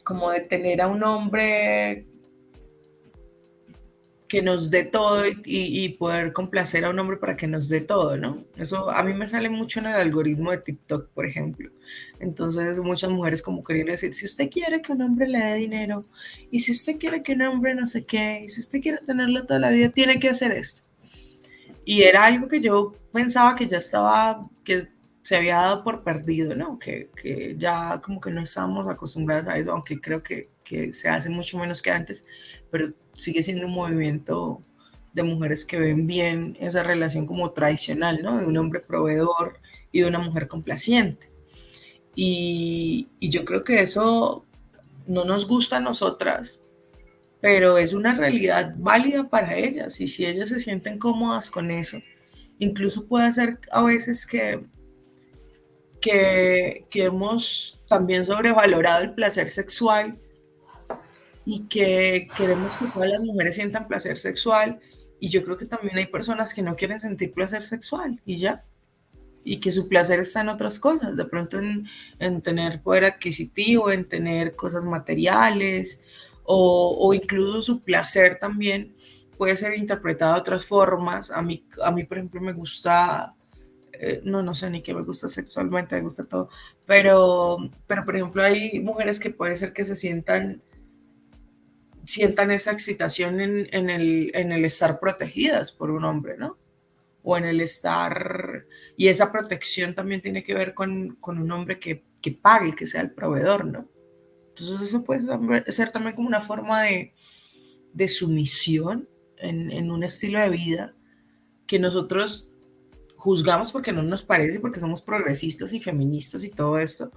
como de tener a un hombre que nos dé todo y poder complacer a un hombre para que nos dé todo, ¿no? Eso a mí me sale mucho en el algoritmo de TikTok, por ejemplo. Entonces, muchas mujeres como querían decir, si usted quiere que un hombre le dé dinero, y si usted quiere que un hombre no sé qué, y si usted quiere tenerlo toda la vida, tiene que hacer esto. Y era algo que yo pensaba que ya estaba, que se había dado por perdido, ¿no? Que ya como que no estábamos acostumbrados a eso, aunque creo que se hace mucho menos que antes, pero sigue siendo un movimiento de mujeres que ven bien esa relación como tradicional, ¿no? De un hombre proveedor y de una mujer complaciente. Y yo creo que eso no nos gusta a nosotras, pero es una realidad válida para ellas y si ellas se sienten cómodas con eso, incluso puede ser a veces que hemos también sobrevalorado el placer sexual y que queremos que todas las mujeres sientan placer sexual y yo creo que también hay personas que no quieren sentir placer sexual y ya, y que su placer está en otras cosas, de pronto en tener poder adquisitivo, en tener cosas materiales o incluso su placer también puede ser interpretado de otras formas. A mí por ejemplo, me gusta, no sé ni qué me gusta sexualmente, me gusta todo, pero por ejemplo, hay mujeres que puede ser que sientan esa excitación en el estar protegidas por un hombre, ¿no? O en el estar, y esa protección también tiene que ver con un hombre que pague, que sea el proveedor, ¿no? Entonces eso puede ser también como una forma de sumisión en un estilo de vida que nosotros juzgamos porque no nos parece, porque somos progresistas y feministas y todo esto,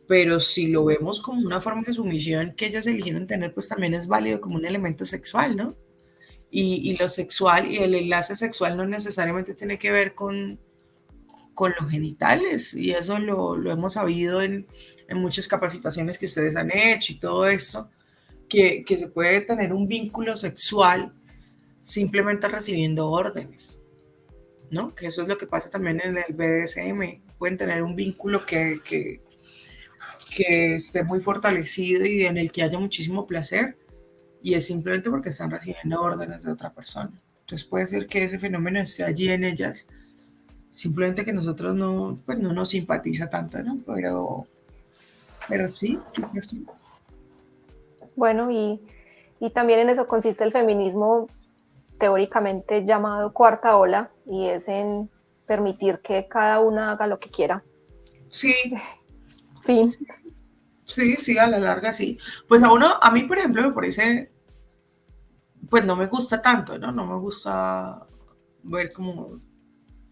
pero si lo vemos como una forma de sumisión que ellas eligieron tener, pues también es válido como un elemento sexual, ¿no? Y lo sexual y el enlace sexual no necesariamente tiene que ver con los genitales, y eso lo hemos sabido en muchas capacitaciones que ustedes han hecho y todo esto, que se puede tener un vínculo sexual simplemente recibiendo órdenes, ¿no? Que eso es lo que pasa también en el BDSM. Pueden tener un vínculo que esté muy fortalecido y en el que haya muchísimo placer, y es simplemente porque están recibiendo órdenes de otra persona. Entonces puede ser que ese fenómeno esté allí en ellas, simplemente que nosotros no, pues no nos simpatiza tanto, ¿no? Pero sí, quizás sí. Bueno, y también en eso consiste el feminismo teóricamente llamado cuarta ola, y es en permitir que cada una haga lo que quiera. Sí, Fin. sí, sí, a la larga sí. Pues a mí, por ejemplo, me parece, pues no me gusta tanto, ¿no? No me gusta ver como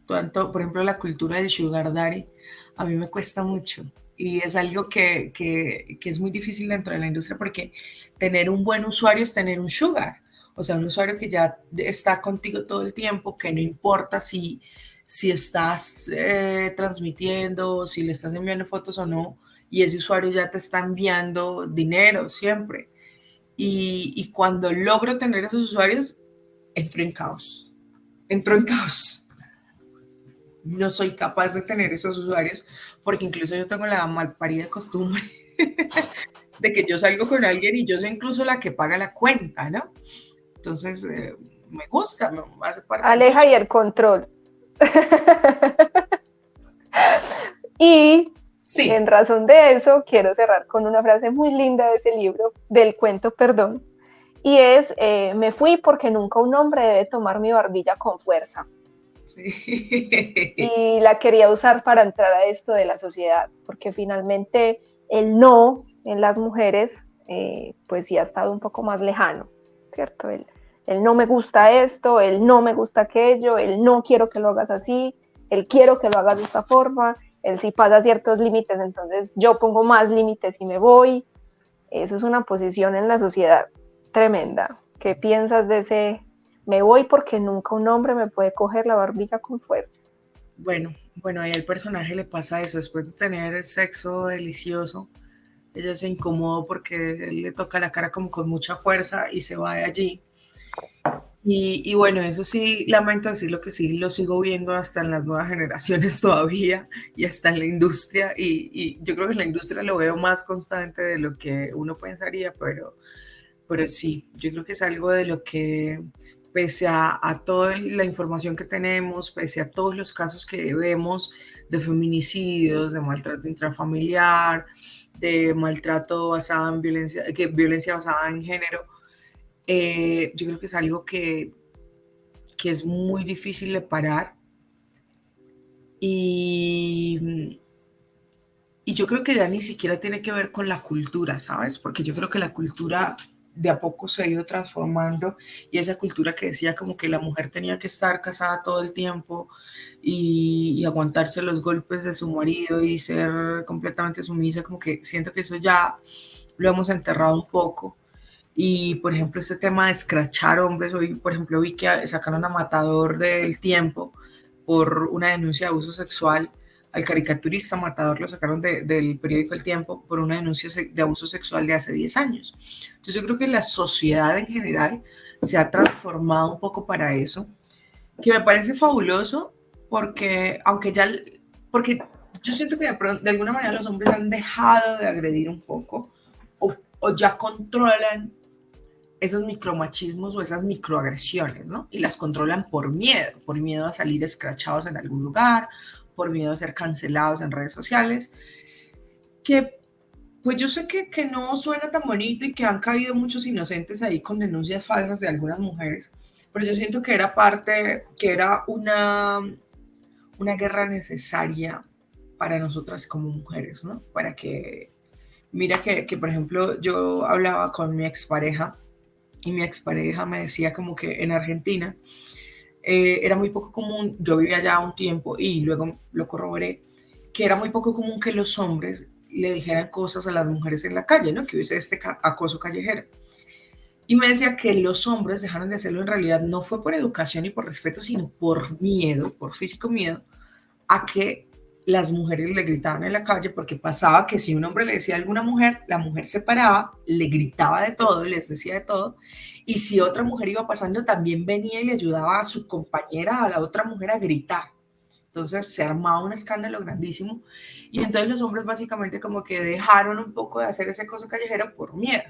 tanto, por ejemplo, la cultura del sugar daddy, a mí me cuesta mucho. Y es algo que es muy difícil dentro de la industria, porque tener un buen usuario es tener un sugar. O sea, un usuario que ya está contigo todo el tiempo, que no importa si estás transmitiendo, si le estás enviando fotos o no, y ese usuario ya te está enviando dinero siempre. Y cuando logro tener esos usuarios, entro en caos. Entro en caos. No soy capaz de tener esos usuarios, porque incluso yo tengo la malparida costumbre de que yo salgo con alguien y yo soy incluso la que paga la cuenta, ¿no? Entonces, me gusta, me hace parte de mí. Aleja y el control. Y Sí, en razón de eso, quiero cerrar con una frase muy linda de ese libro, del cuento Perdón, y es, me fui porque nunca un hombre debe tomar mi barbilla con fuerza. sí. Y la quería usar para entrar a esto de la sociedad, porque finalmente el no en las mujeres, pues sí ha estado un poco más lejano, ¿cierto? El no me gusta esto, el no me gusta aquello, el no quiero que lo hagas así, el quiero que lo hagas de esta forma, el si pasa ciertos límites, entonces yo pongo más límites y me voy. Eso es una posición en la sociedad tremenda. ¿Qué piensas de ese me voy porque nunca un hombre me puede coger la barbilla con fuerza? Bueno, ahí al personaje le pasa eso, después de tener el sexo delicioso, ella se incomodó porque él le toca la cara como con mucha fuerza y se va de allí. Y bueno, eso sí, lamento decirlo que sí, lo sigo viendo hasta en las nuevas generaciones todavía, y hasta en la industria, y yo creo que en la industria lo veo más constante de lo que uno pensaría, pero sí, yo creo que es algo de lo que, pese a toda la información que tenemos, pese a todos los casos que vemos de feminicidios, de maltrato intrafamiliar, de maltrato basado en violencia, violencia basada en género, yo creo que es algo que es muy difícil de parar, y, y yo creo que ya ni siquiera tiene que ver con la cultura, ¿sabes? Porque yo creo que la cultura de a poco se ha ido transformando, y esa cultura que decía como que la mujer tenía que estar casada todo el tiempo y aguantarse los golpes de su marido y ser completamente sumisa, como que siento que eso ya lo hemos enterrado un poco. Y, por ejemplo, este tema de escrachar hombres, hoy, por ejemplo, vi que sacaron a Matador del Tiempo por una denuncia de abuso sexual. Al caricaturista Matador lo sacaron del periódico El Tiempo por una denuncia de abuso sexual de hace 10 años. Entonces yo creo que la sociedad en general se ha transformado un poco para eso, que me parece fabuloso, porque aunque ya, porque yo siento que de alguna manera los hombres han dejado de agredir un poco, o ya controlan esos micromachismos o esas microagresiones, ¿no? Y las controlan por miedo a salir escrachados en algún lugar, por miedo a ser cancelados en redes sociales, que pues yo sé que no suena tan bonito y que han caído muchos inocentes ahí con denuncias falsas de algunas mujeres, pero yo siento que era parte, que era una guerra necesaria para nosotras como mujeres, ¿no? Para que, mira que por ejemplo, yo hablaba con mi expareja y mi expareja me decía como que en Argentina era muy poco común, yo vivía allá un tiempo y luego lo corroboré, que era muy poco común que los hombres le dijeran cosas a las mujeres en la calle, ¿no? Que hubiese este acoso callejero. Y me decía que los hombres dejaron de hacerlo en realidad no fue por educación y por respeto, sino por miedo, por físico miedo, a que las mujeres le gritaban en la calle, porque pasaba que si un hombre le decía a alguna mujer, la mujer se paraba, le gritaba de todo, les decía de todo, y si otra mujer iba pasando, también venía y le ayudaba a su compañera, a la otra mujer a gritar. Entonces se armaba un escándalo grandísimo y entonces los hombres básicamente como que dejaron un poco de hacer ese acoso callejero por miedo.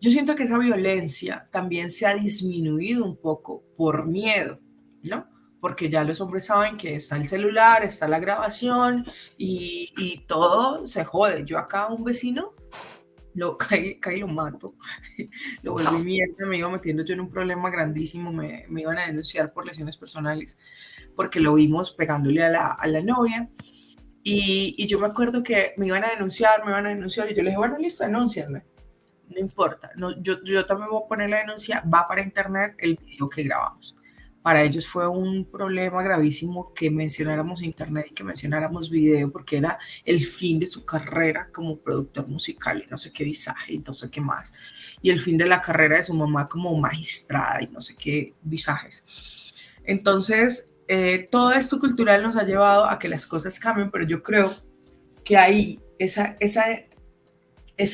Yo siento que esa violencia también se ha disminuido un poco por miedo, ¿no? Porque ya los hombres saben que está el celular, está la grabación y todo se jode. Yo acá un vecino caí y lo mato, lo volví mierda, me iba metiendo yo en un problema grandísimo, me iban a denunciar por lesiones personales porque lo vimos pegándole a la novia. Y yo me acuerdo que me iban a denunciar y yo les dije, bueno, listo, denúncienme, no importa, no, yo también voy a poner la denuncia, va para internet el video que grabamos. Para ellos fue un problema gravísimo que mencionáramos internet y que mencionáramos video, porque era el fin de su carrera como productor musical y no sé qué visaje y no sé qué más. Y el fin de la carrera de su mamá como magistrada y no sé qué visajes. Entonces, todo esto cultural nos ha llevado a que las cosas cambien, pero yo creo que ahí ese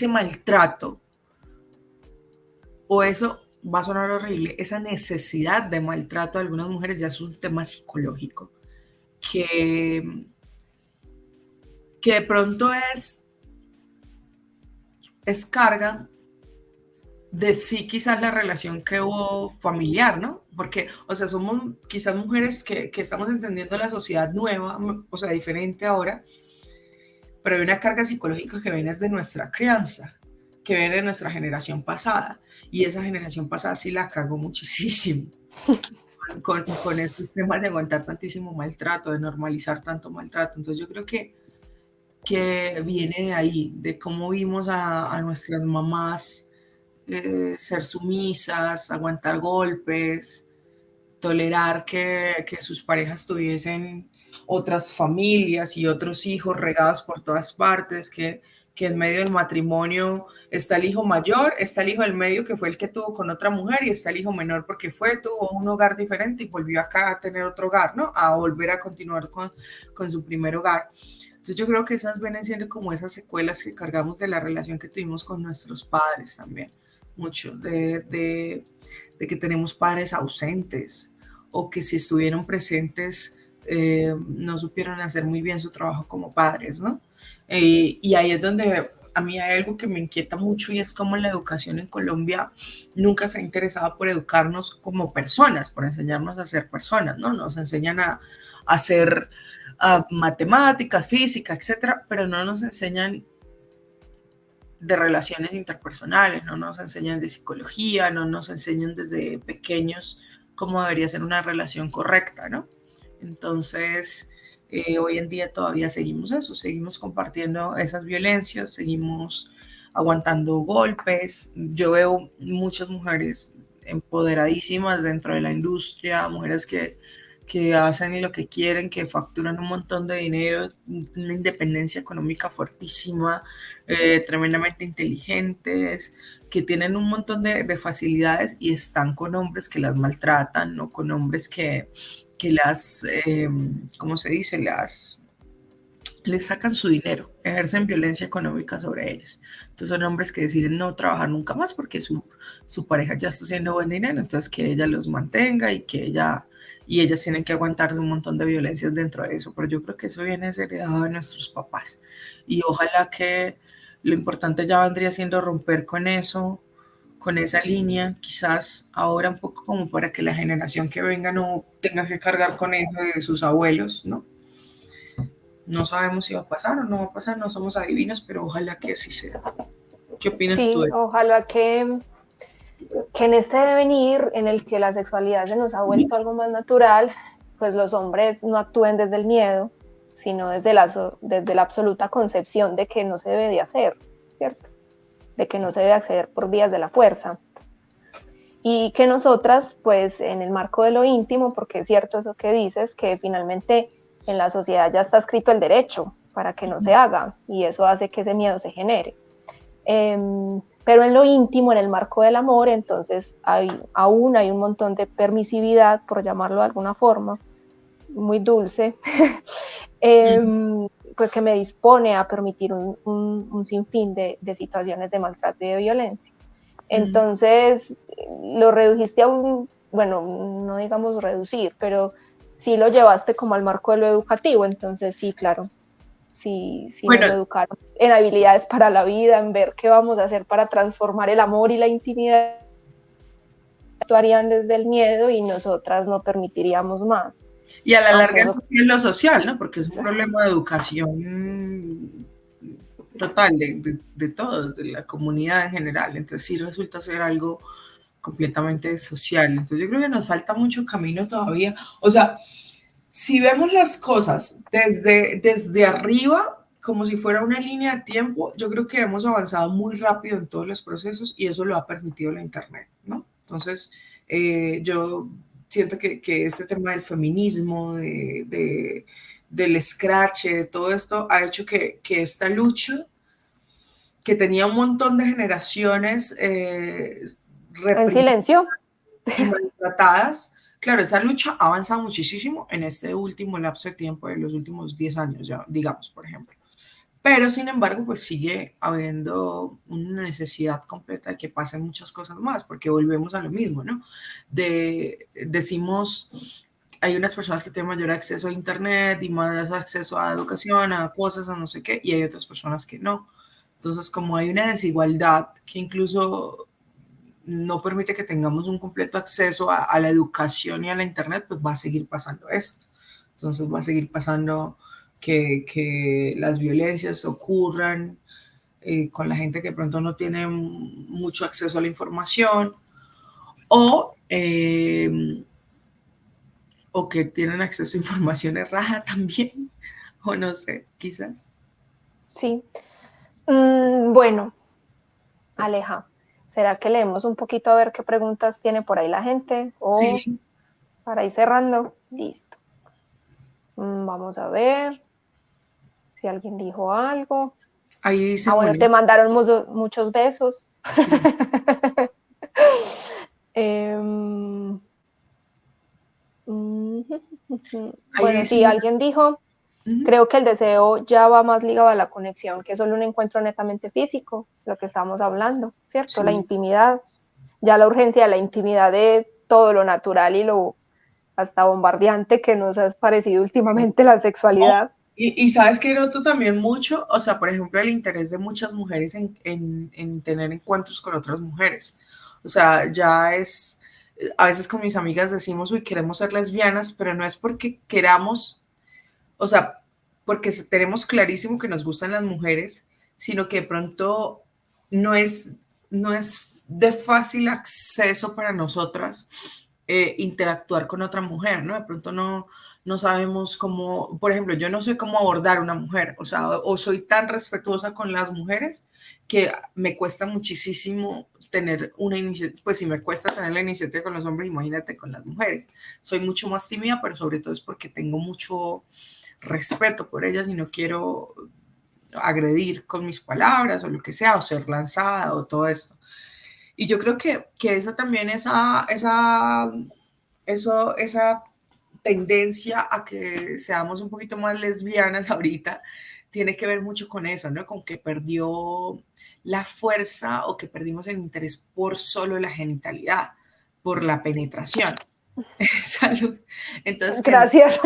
maltrato o eso va a sonar horrible, esa necesidad de maltrato de algunas mujeres ya es un tema psicológico que, que de pronto es carga de sí quizás la relación que hubo familiar, ¿no? Porque, o sea, somos quizás mujeres que estamos entendiendo la sociedad nueva, o sea, diferente ahora, pero hay una carga psicológica que viene desde nuestra crianza, que viene de nuestra generación pasada, y esa generación pasada sí la cagó muchísimo con estos temas de aguantar tantísimo maltrato, de normalizar tanto maltrato. Entonces yo creo que viene de ahí, de cómo vimos a nuestras mamás ser sumisas, aguantar golpes, tolerar que sus parejas tuviesen otras familias y otros hijos regados por todas partes, que en medio del matrimonio está el hijo mayor, está el hijo del medio que fue el que tuvo con otra mujer y está el hijo menor porque tuvo un hogar diferente y volvió acá a tener otro hogar, ¿no? A volver a continuar con su primer hogar. Entonces yo creo que esas vienen siendo como esas secuelas que cargamos de la relación que tuvimos con nuestros padres también, mucho, de que tenemos padres ausentes o que si estuvieron presentes no supieron hacer muy bien su trabajo como padres, ¿no? Y ahí es donde a mí hay algo que me inquieta mucho y es como la educación en Colombia nunca se ha interesado por educarnos como personas, por enseñarnos a ser personas, ¿no? Nos enseñan a hacer matemáticas, física, etcétera, pero no nos enseñan de relaciones interpersonales, no nos enseñan de psicología, no nos enseñan desde pequeños cómo debería ser una relación correcta, ¿no? Entonces, hoy en día todavía seguimos eso, seguimos compartiendo esas violencias, seguimos aguantando golpes. Yo veo muchas mujeres empoderadísimas dentro de la industria, mujeres que hacen lo que quieren, que facturan un montón de dinero, una independencia económica fuertísima, tremendamente inteligentes, que tienen un montón de facilidades y están con hombres que las maltratan, no con hombres que las, ¿cómo se dice? Les sacan su dinero, ejercen violencia económica sobre ellos. Entonces son hombres que deciden no trabajar nunca más porque su pareja ya está haciendo buen dinero, entonces que ella los mantenga y ellas tienen que aguantar un montón de violencias dentro de eso, pero yo creo que eso viene heredado de nuestros papás y ojalá que lo importante ya vendría siendo romper con eso, con esa línea, quizás ahora un poco como para que la generación que venga no tenga que cargar con eso de sus abuelos, ¿no? No sabemos si va a pasar o no va a pasar, no somos adivinos, pero ojalá que así sea. ¿Qué opinas tú Sí, de eso? ojalá que en este devenir en el que la sexualidad se nos ha vuelto algo más natural, pues los hombres no actúen desde el miedo, sino desde la absoluta concepción de que no se debe de hacer, ¿cierto? De que no se debe acceder por vías de la fuerza. Y que nosotras, pues en el marco de lo íntimo, porque es cierto eso que dices, que finalmente en la sociedad ya está escrito el derecho para que no se haga, y eso hace que ese miedo se genere. Pero en lo íntimo, en el marco del amor, entonces aún hay un montón de permisividad, por llamarlo de alguna forma, muy dulce, pues que me dispone a permitir un sinfín de situaciones de maltrato y de violencia. Entonces, lo redujiste a bueno, no digamos reducir, pero sí lo llevaste como al marco de lo educativo, entonces sí, claro, sí Bueno, nos educaron en habilidades para la vida, en ver qué vamos a hacer para transformar el amor y la intimidad, actuarían desde el miedo y nosotras no permitiríamos más. y a la Aunque larga eso, eso sí es lo social, ¿no? Porque es un problema de educación total de todos, de la comunidad en general. Entonces sí resulta ser algo completamente social. Entonces yo creo que nos falta mucho camino todavía. O sea, si vemos las cosas desde arriba, como si fuera una línea de tiempo, yo creo que hemos avanzado muy rápido en todos los procesos y eso lo ha permitido la Internet, ¿no? Entonces, yo siento que este tema del feminismo, del scratch, de todo esto, ha hecho que esta lucha, que tenía un montón de generaciones en reprimidas silencio, y maltratadas. Claro, esa lucha ha avanzado muchísimo en este último lapso de tiempo, de los últimos 10 años, ya, digamos, por ejemplo. Pero, sin embargo, pues sigue habiendo una necesidad completa de que pasen muchas cosas más, porque volvemos a lo mismo, ¿no? Decimos, hay unas personas que tienen mayor acceso a Internet y más acceso a educación, a cosas, a no sé qué, y hay otras personas que no. Entonces, como hay una desigualdad que incluso no permite que tengamos un completo acceso a la educación y a la internet, pues va a seguir pasando esto. Entonces va a seguir pasando que las violencias ocurran con la gente que de pronto no tiene mucho acceso a la información o, o que tienen acceso a información errada también, o no sé, quizás. sí. Bueno, Aleja, ¿será que leemos un poquito a ver qué preguntas tiene por ahí la gente? O Sí, para ir cerrando, listo. Vamos a ver si alguien dijo algo. ahí dice Ah, bueno, te Moni. mandaron muchos besos. Sí. Em, Ahí bueno, dice sí, alguien dijo, uh-huh. creo que el deseo ya va más ligado a la conexión, que solo un encuentro netamente físico, lo que estamos hablando, ¿cierto? La Sí. intimidad, ya la urgencia de la intimidad de todo lo natural y lo hasta bombardeante que nos ha parecido últimamente la sexualidad. Y sabes que noto también mucho, o sea, por ejemplo, el interés de muchas mujeres en tener encuentros con otras mujeres. O sea, ya es, a veces con mis amigas decimos, uy, queremos ser lesbianas, pero no es porque queramos, o sea, porque tenemos clarísimo que nos gustan las mujeres, sino que de pronto no es, no es de fácil acceso para nosotras interactuar con otra mujer, ¿no? De pronto no sabemos cómo, por ejemplo, yo no sé cómo abordar a una mujer, o sea, o soy tan respetuosa con las mujeres que me cuesta muchísimo tener una iniciativa, pues si me cuesta tener la iniciativa con los hombres, imagínate con las mujeres. Soy mucho más tímida, pero sobre todo es porque tengo mucho respeto por ellas y no quiero agredir con mis palabras o lo que sea, o ser lanzada o todo esto. Y yo creo que esa también, esa tendencia a que seamos un poquito más lesbianas ahorita, tiene que ver mucho con eso, ¿no? Con que perdió la fuerza o que perdimos el interés por solo la genitalidad, por la penetración. Salud. Entonces, Gracias.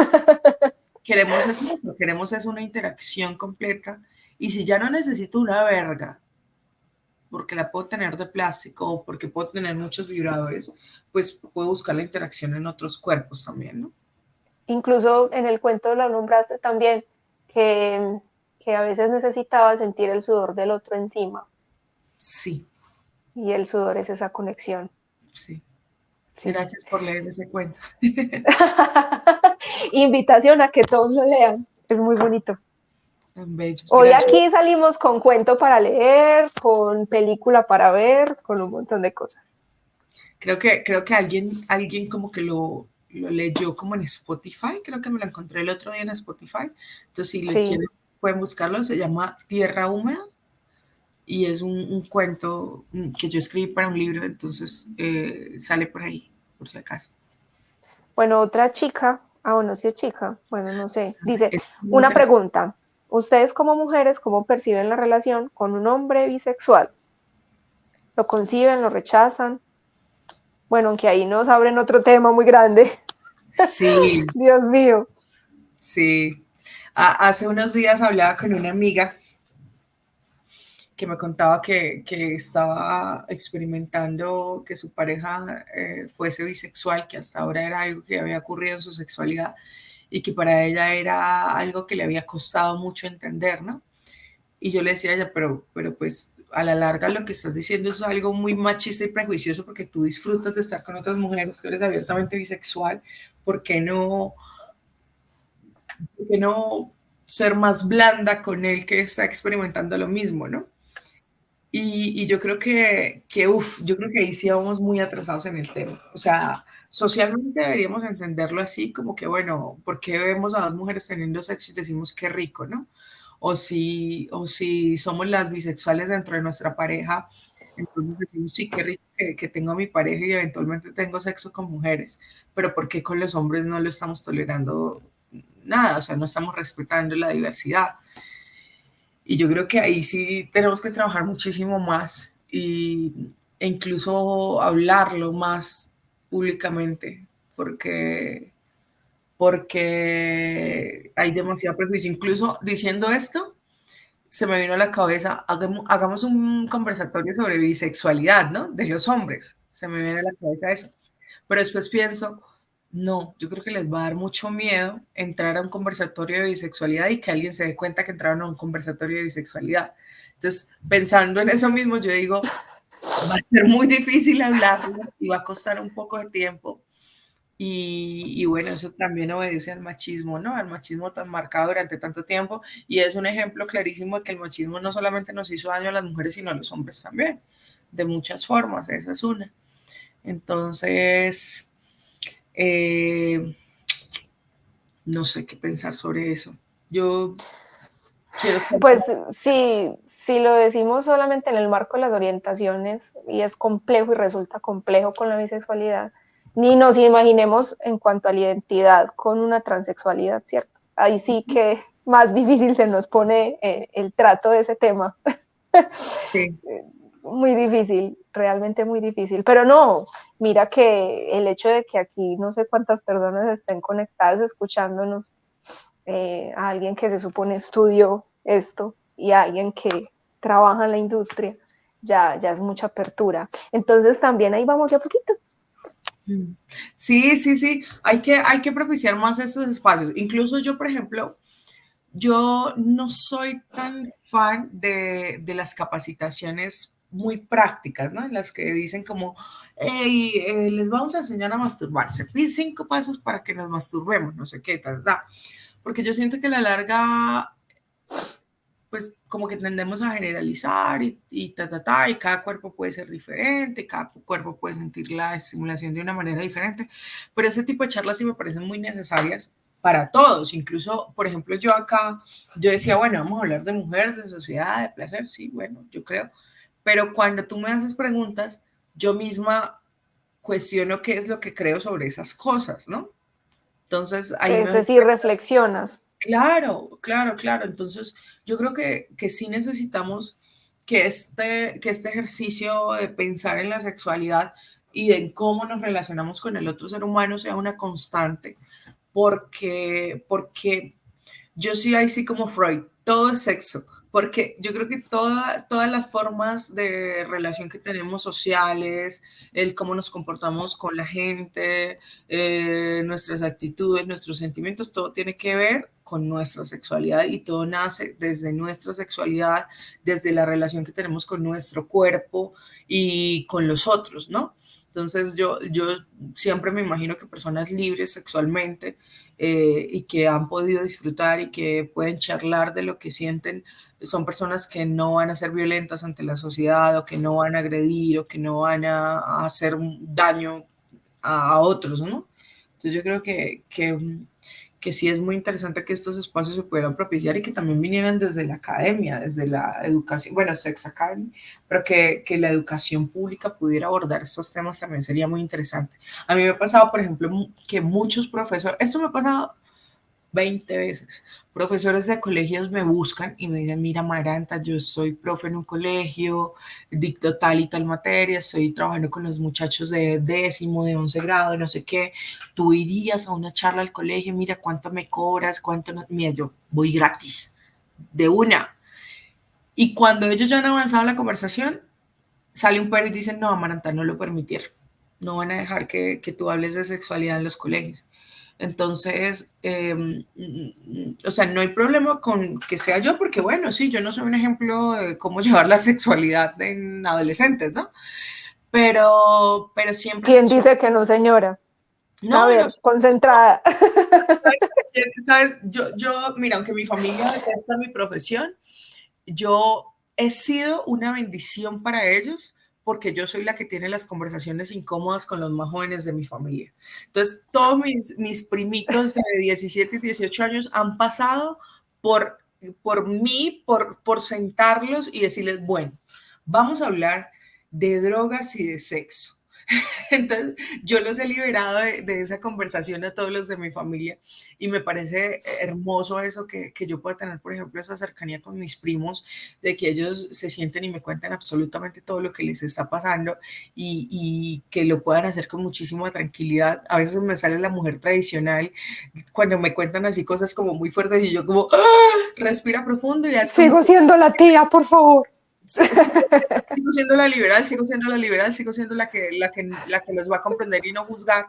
queremos es una interacción completa. Y si ya no necesito una verga, porque la puedo tener de plástico o porque puedo tener muchos vibradores, pues puedo buscar la interacción en otros cuerpos también, ¿no? Incluso en el cuento lo nombraste también, que, que a veces necesitaba sentir el sudor del otro encima, Sí, y el sudor es esa conexión. sí. Sí. Gracias por leer ese cuento. Invitación a que todos lo lean, es muy bonito. Tan bellos. Hoy Gracias. aquí salimos con cuento para leer, con película para ver, con un montón de cosas. Creo que alguien como que lo leyó como en Spotify, creo que me lo encontré el otro día en Spotify. Entonces, si le Sí, quieren, pueden buscarlo, se llama Tierra Húmeda y es un cuento que yo escribí para un libro, entonces sale por ahí, por si acaso. bueno, otra chica, bueno, si es chica, bueno, no sé, dice, Es muy una interesante. pregunta, ustedes como mujeres, ¿cómo perciben la relación con un hombre bisexual? ¿Lo conciben, lo rechazan? Bueno, aunque ahí nos abren otro tema muy grande, Sí, Dios mío. sí. Hace unos días hablaba con una amiga que me contaba que estaba experimentando que su pareja fuese bisexual, que hasta ahora era algo que había ocurrido en su sexualidad y que para ella era algo que le había costado mucho entender, ¿no? Y yo le decía a ella, pero pues a la larga lo que estás diciendo es algo muy machista y prejuicioso porque tú disfrutas de estar con otras mujeres, tú eres abiertamente bisexual, ¿por qué no ser más blanda con él que está experimentando lo mismo, ¿no? Y yo creo yo creo que ahí sí vamos muy atrasados en el tema. O sea, socialmente deberíamos entenderlo así, como que, bueno, ¿por qué vemos a dos mujeres teniendo sexo y decimos qué rico, ¿no? O si somos las bisexuales dentro de nuestra pareja, entonces decimos, sí, qué rico que tengo a mi pareja y eventualmente tengo sexo con mujeres, pero ¿por qué con los hombres no lo estamos tolerando nada? O sea, no estamos respetando la diversidad. Y yo creo que ahí sí tenemos que trabajar muchísimo más e incluso hablarlo más públicamente, porque, porque hay demasiado prejuicio. Incluso diciendo esto, se me vino a la cabeza, hagamos un conversatorio sobre bisexualidad, ¿no? De los hombres. Se me viene a la cabeza eso. Pero después pienso, no, yo creo que les va a dar mucho miedo entrar a un conversatorio de bisexualidad y que alguien se dé cuenta que entraron a un conversatorio de bisexualidad. Entonces, pensando en eso mismo, yo digo, va a ser muy difícil hablarlo y va a costar un poco de tiempo. Y bueno, eso también obedece al machismo, ¿no? Al machismo tan marcado durante tanto tiempo. Y es un ejemplo clarísimo de que el machismo no solamente nos hizo daño a las mujeres, sino a los hombres también, de muchas formas, esa es una. Entonces, eh, no sé qué pensar sobre eso. Yo quiero ser... Pues sí, si lo decimos solamente en el marco de las orientaciones y es complejo y resulta complejo con la bisexualidad, ni nos imaginemos en cuanto a la identidad con una transexualidad, ¿cierto? Ahí sí que más difícil se nos pone el trato de ese tema. Sí. Muy difícil, realmente muy difícil. Pero no, mira que el hecho de que aquí no sé cuántas personas estén conectadas escuchándonos, a alguien que se supone estudió esto y a alguien que trabaja en la industria, ya es mucha apertura. Entonces también ahí vamos de a poquito. Sí, sí, sí, hay que propiciar más estos espacios. Incluso yo, por ejemplo, yo no soy tan fan de las capacitaciones muy prácticas, ¿no? En las que dicen como, hey, les vamos a enseñar a masturbarse, 5 pasos para que nos masturbemos, no sé qué, tal, tal. Porque yo siento que a la larga pues como que tendemos a generalizar y cada cuerpo puede ser diferente, cada cuerpo puede sentir la estimulación de una manera diferente, pero ese tipo de charlas sí me parecen muy necesarias para todos, incluso, por ejemplo, yo acá, yo decía, bueno, vamos a hablar de mujeres, de sociedad, de placer, sí, bueno, yo creo, pero cuando tú me haces preguntas, yo misma cuestiono qué es lo que creo sobre esas cosas, ¿no? Entonces ahí Es me doy decir, cuenta. reflexionas. Claro, claro, claro. Entonces, yo creo que sí necesitamos que este ejercicio de pensar en la sexualidad y de cómo nos relacionamos con el otro ser humano sea una constante, porque yo sí, ahí sí como Freud, todo es sexo. porque yo creo que todas las formas de relación que tenemos sociales, el cómo nos comportamos con la gente, nuestras actitudes, nuestros sentimientos, todo tiene que ver con nuestra sexualidad y todo nace desde nuestra sexualidad, desde la relación que tenemos con nuestro cuerpo y con los otros, ¿no? Entonces yo siempre me imagino que personas libres sexualmente y que han podido disfrutar y que pueden charlar de lo que sienten, son personas que no van a ser violentas ante la sociedad o que no van a agredir o que no van a hacer daño a otros, ¿no? Entonces yo creo que sí es muy interesante que estos espacios se pudieran propiciar y que también vinieran desde la academia, desde la educación, bueno, Sex Academy, pero que la educación pública pudiera abordar estos temas también sería muy interesante. A mí me ha pasado, por ejemplo, que muchos profesores, esto me ha pasado 20 veces. Profesores de colegios me buscan y me dicen, mira, Maranta, yo soy profe en un colegio, dicto tal y tal materia, estoy trabajando con los muchachos de 10º, de 11 grado, no sé qué, tú irías a una charla al colegio, mira, cuánto me cobras, cuánto no, mira, yo voy gratis, de una. Y cuando ellos ya han avanzado la conversación, sale un perro y dicen, no, Maranta, no lo permitir, no van a dejar que tú hables de sexualidad en los colegios. Entonces, o sea, no hay problema con que sea yo, porque bueno, sí, yo no soy un ejemplo de cómo llevar la sexualidad en adolescentes, ¿no? Pero siempre ¿Quién censuro. dice que no, señora? A No, no, ver, concentrada. ¿sabes? Mira, aunque mi familia detesta mi profesión, yo he sido una bendición para ellos porque yo soy la que tiene las conversaciones incómodas con los más jóvenes de mi familia. Entonces, todos mis primitos de 17 y 18 años han pasado por, por mí, por sentarlos y decirles, bueno, vamos a hablar de drogas y de sexo. Entonces, yo los he liberado de esa conversación a todos los de mi familia y me parece hermoso eso que yo pueda tener, por ejemplo, esa cercanía con mis primos, de que ellos se sienten y me cuentan absolutamente todo lo que les está pasando y que lo puedan hacer con muchísima tranquilidad. A veces me sale la mujer tradicional cuando me cuentan así cosas como muy fuertes y yo como, ¡ah! Respira profundo y ya es como Sigo siendo la tía, por favor. sigo siendo la liberal, sigo siendo la liberal, sigo siendo la que los va a comprender y no juzgar.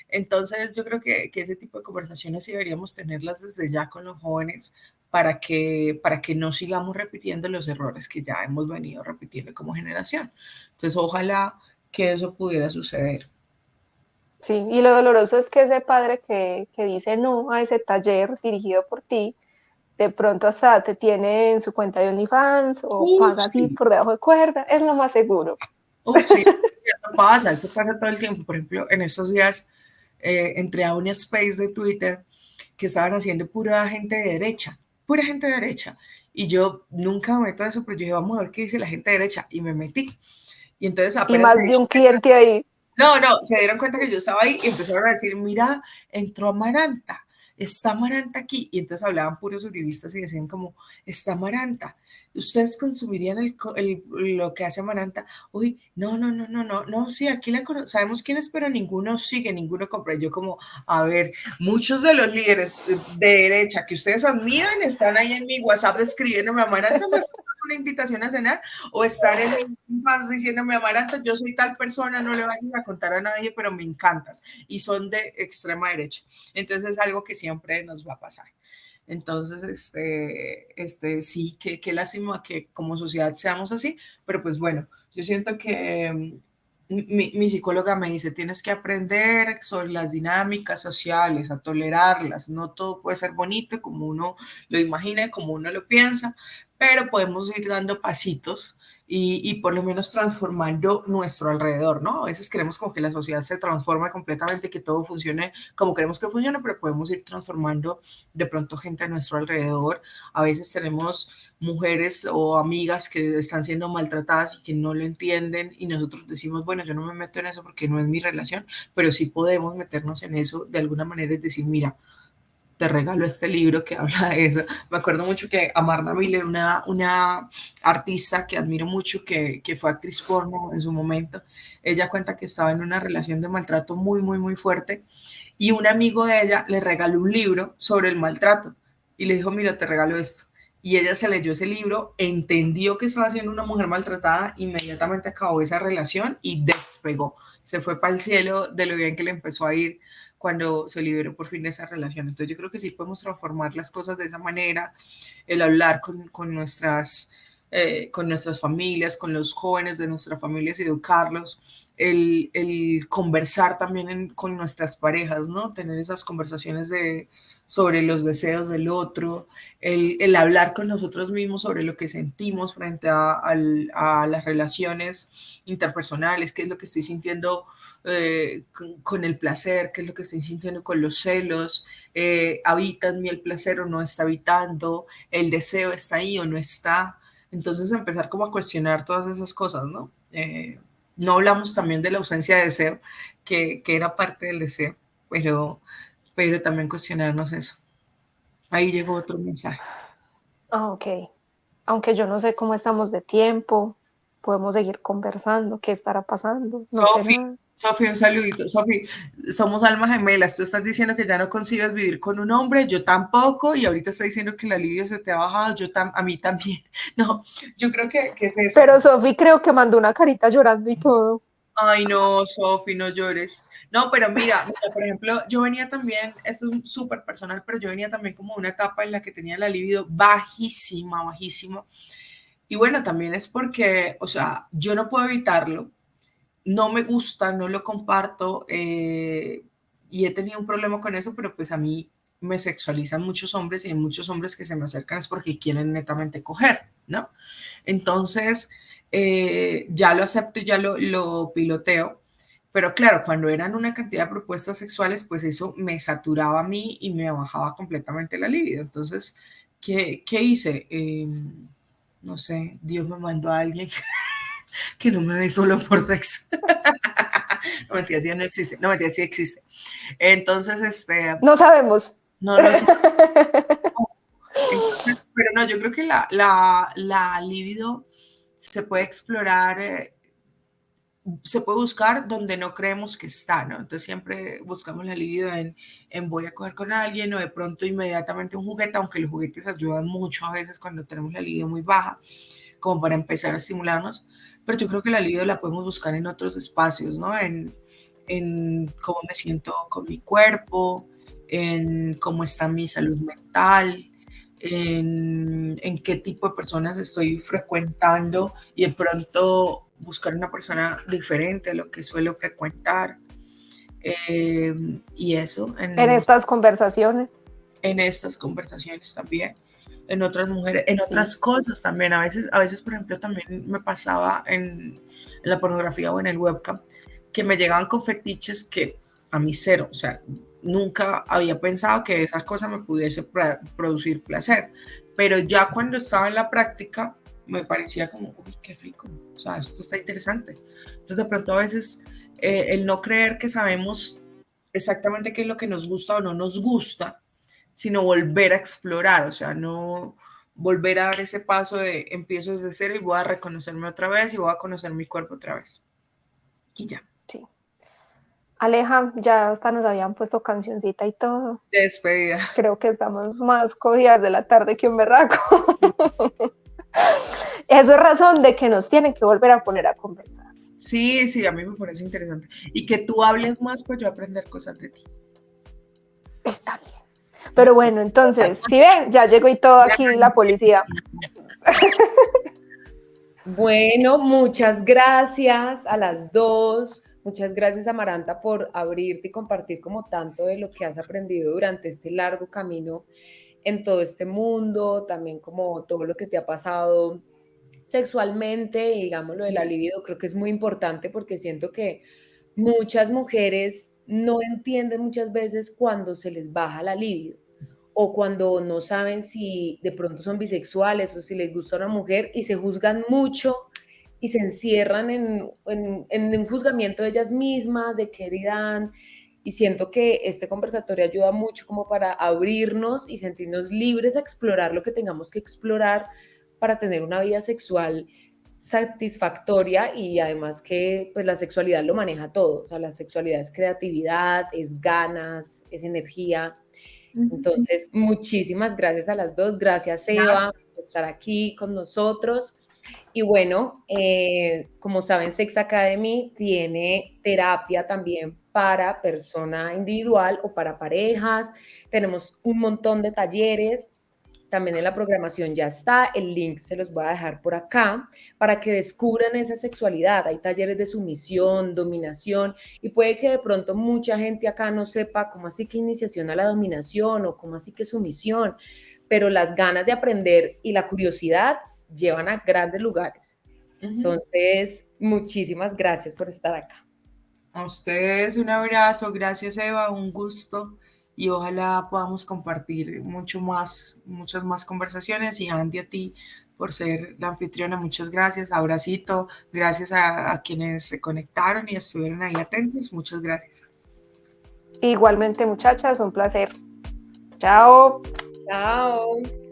Entonces, yo creo que ese tipo de conversaciones sí deberíamos tenerlas desde ya con los jóvenes para que no sigamos repitiendo los errores que ya hemos venido repitiendo como generación. Entonces, ojalá que eso pudiera suceder. Sí, y lo doloroso es que ese padre que dice no a ese taller dirigido por ti, de pronto hasta te tiene en su cuenta de OnlyFans o paga así Sí, por debajo de cuerda, es lo más seguro. sí, eso pasa todo el tiempo. Por ejemplo, en estos días entré a un space de Twitter que estaban haciendo pura gente de derecha. Y yo nunca me meto a eso, pero yo dije, vamos a ver qué dice la gente de derecha. Y me metí. Y entonces Y apenas se más de dieron un cuenta, cliente ahí. no, no, se dieron cuenta que yo estaba ahí y empezaron a decir, mira, entró Amaranta, está Amaranta aquí. Y entonces hablaban puros uribistas y decían como, está Amaranta. ¿Ustedes consumirían lo que hace Amaranta? Uy, no, no, no, no, no, no, sí, aquí sabemos quién es, pero ninguno sigue, ninguno compra. Y yo como, a ver, muchos de los líderes de derecha que ustedes admiran están ahí en mi WhatsApp escribiéndome, Amaranta, ¿me haces una invitación a cenar? O están en el fans diciéndome, Amaranta, yo soy tal persona, no le vayas a contar a nadie, pero me encantas. Y son de extrema derecha. Entonces es algo que siempre nos va a pasar. Entonces, sí, qué lástima que como sociedad seamos así, pero pues bueno, yo siento que mi psicóloga me dice, tienes que aprender sobre las dinámicas sociales, a tolerarlas, no todo puede ser bonito como uno lo imagina, como uno lo piensa, pero podemos ir dando pasitos y por lo menos transformando nuestro alrededor, ¿no? A veces queremos como que la sociedad se transforme completamente, que todo funcione como queremos que funcione, pero podemos ir transformando de pronto gente a nuestro alrededor. A veces tenemos mujeres o amigas que están siendo maltratadas y que no lo entienden y nosotros decimos, bueno, yo no me meto en eso porque no es mi relación, pero sí podemos meternos en eso de alguna manera, es decir, mira, te regalo este libro que habla de eso. Me acuerdo mucho que Amarna Miller, una artista que admiro mucho, que fue actriz porno en su momento, ella cuenta que estaba en una relación de maltrato muy, muy, muy fuerte y un amigo de ella le regaló un libro sobre el maltrato y le dijo, mira, te regalo esto. y ella se leyó ese libro, entendió que estaba siendo una mujer maltratada, inmediatamente acabó esa relación y despegó. Se fue para el cielo de lo bien que le empezó a ir cuando se liberó por fin de esa relación. Entonces yo creo que sí podemos transformar las cosas de esa manera, el hablar con nuestras familias, con los jóvenes de nuestras familias, educarlos, el conversar también con nuestras parejas, ¿no? Tener esas conversaciones sobre los deseos del otro, el hablar con nosotros mismos sobre lo que sentimos frente a las relaciones interpersonales, qué es lo que estoy sintiendo con el placer, qué es lo que estoy sintiendo con los celos, habita en mí el placer o no está habitando, el deseo está ahí o no está. Entonces empezar como a cuestionar todas esas cosas, ¿no? No hablamos también de la ausencia de deseo, que era parte del deseo, pero también cuestionarnos eso. Ahí llegó otro mensaje. Ah, ok. Aunque yo no sé cómo estamos de tiempo, podemos seguir conversando, qué estará pasando, no sé Sofi, nada. Sofi, un saludito. Sofi, somos almas gemelas. Tú estás diciendo que ya no consigues vivir con un hombre, yo tampoco, y ahorita está diciendo que el alivio se te ha bajado, a mí también. No, yo creo que es eso. Pero Sofi creo que mandó una carita llorando y todo. Ay, no, Sofi, no llores. No, pero mira, por ejemplo, yo venía también, eso es súper personal, pero yo venía también como una etapa en la que tenía la libido bajísima, bajísima. Y bueno, también es porque, o sea, yo no puedo evitarlo, no me gusta, no lo comparto y he tenido un problema con eso, pero pues a mí me sexualizan muchos hombres y hay muchos hombres que se me acercan es porque quieren netamente coger, ¿no? Entonces, ya lo acepto y ya lo piloteo, pero claro, cuando eran una cantidad de propuestas sexuales, pues eso me saturaba a mí y me bajaba completamente la libido. Entonces, ¿qué hice? No sé, Dios me mandó a alguien que no me ve solo por sexo. No, mentira, Dios no existe. No, mentira, sí existe. Entonces, No sabemos. no lo sé. Entonces, pero no, yo creo que la libido se puede explorar, se puede buscar donde no creemos que está, ¿no? Entonces siempre buscamos la libido en voy a coger con alguien o de pronto inmediatamente un juguete, aunque los juguetes ayudan mucho a veces cuando tenemos la libido muy baja, como para empezar a estimularnos, pero yo creo que la libido la podemos buscar en otros espacios, ¿no? En cómo me siento con mi cuerpo, en cómo está mi salud mental, en qué tipo de personas estoy frecuentando y de pronto buscar una persona diferente a lo que suelo frecuentar. Y eso En estas conversaciones. en estas conversaciones también, en otras mujeres, en otras Sí. cosas también. A veces, por ejemplo, también me pasaba en la pornografía o en el webcam que me llegaban con fetiches que a mí cero, o sea, nunca había pensado que esas cosas me pudiese producir placer, pero ya cuando estaba en la práctica me parecía como, uy, qué rico, o sea, esto está interesante. Entonces de pronto a veces el no creer que sabemos exactamente qué es lo que nos gusta o no nos gusta, sino volver a explorar, o sea, no volver a dar ese paso de empiezo desde cero y voy a reconocerme otra vez y voy a conocer mi cuerpo otra vez. Y ya. Sí. Aleja, ya hasta nos habían puesto cancioncita y todo. Despedida. Creo que estamos más cogidas de la tarde que un berraco. Eso es razón de que nos tienen que volver a poner a conversar. Sí, sí, a mí me parece interesante. Y que tú hables más, pues yo aprender cosas de ti. Está bien. Pero bueno, entonces, si ven, ya llegó y todo aquí la policía. Bueno, muchas gracias a las dos. Muchas gracias, Amaranta, por abrirte y compartir como tanto de lo que has aprendido durante este largo camino en todo este mundo, también como todo lo que te ha pasado sexualmente y digamos lo de la libido, creo que es muy importante porque siento que muchas mujeres no entienden muchas veces cuando se les baja la libido o cuando no saben si de pronto son bisexuales o si les gusta una mujer y se juzgan mucho y se encierran en un juzgamiento de ellas mismas, de qué dirán. Y siento que este conversatorio ayuda mucho como para abrirnos y sentirnos libres a explorar lo que tengamos que explorar para tener una vida sexual satisfactoria y además que pues la sexualidad lo maneja todo, o sea, la sexualidad es creatividad, es ganas, es energía Entonces, muchísimas gracias a las dos. Gracias, Eva, por estar aquí con nosotros. Y bueno, como saben, Sex Academy tiene terapia también para persona individual o para parejas. Tenemos un montón de talleres. También en la programación ya está, el link se los voy a dejar por acá para que descubran esa sexualidad. Hay talleres de sumisión, dominación, y puede que de pronto mucha gente acá no sepa cómo así que iniciación a la dominación o cómo así que sumisión, pero las ganas de aprender y la curiosidad llevan a grandes lugares. Entonces, muchísimas gracias por estar acá. A ustedes un abrazo, gracias Eva, un gusto y ojalá podamos compartir muchas más conversaciones. Y Andy, a ti por ser la anfitriona, muchas gracias, abracito, gracias a quienes se conectaron y estuvieron ahí atentos, muchas gracias. Igualmente, muchachas, un placer. Chao. Chao.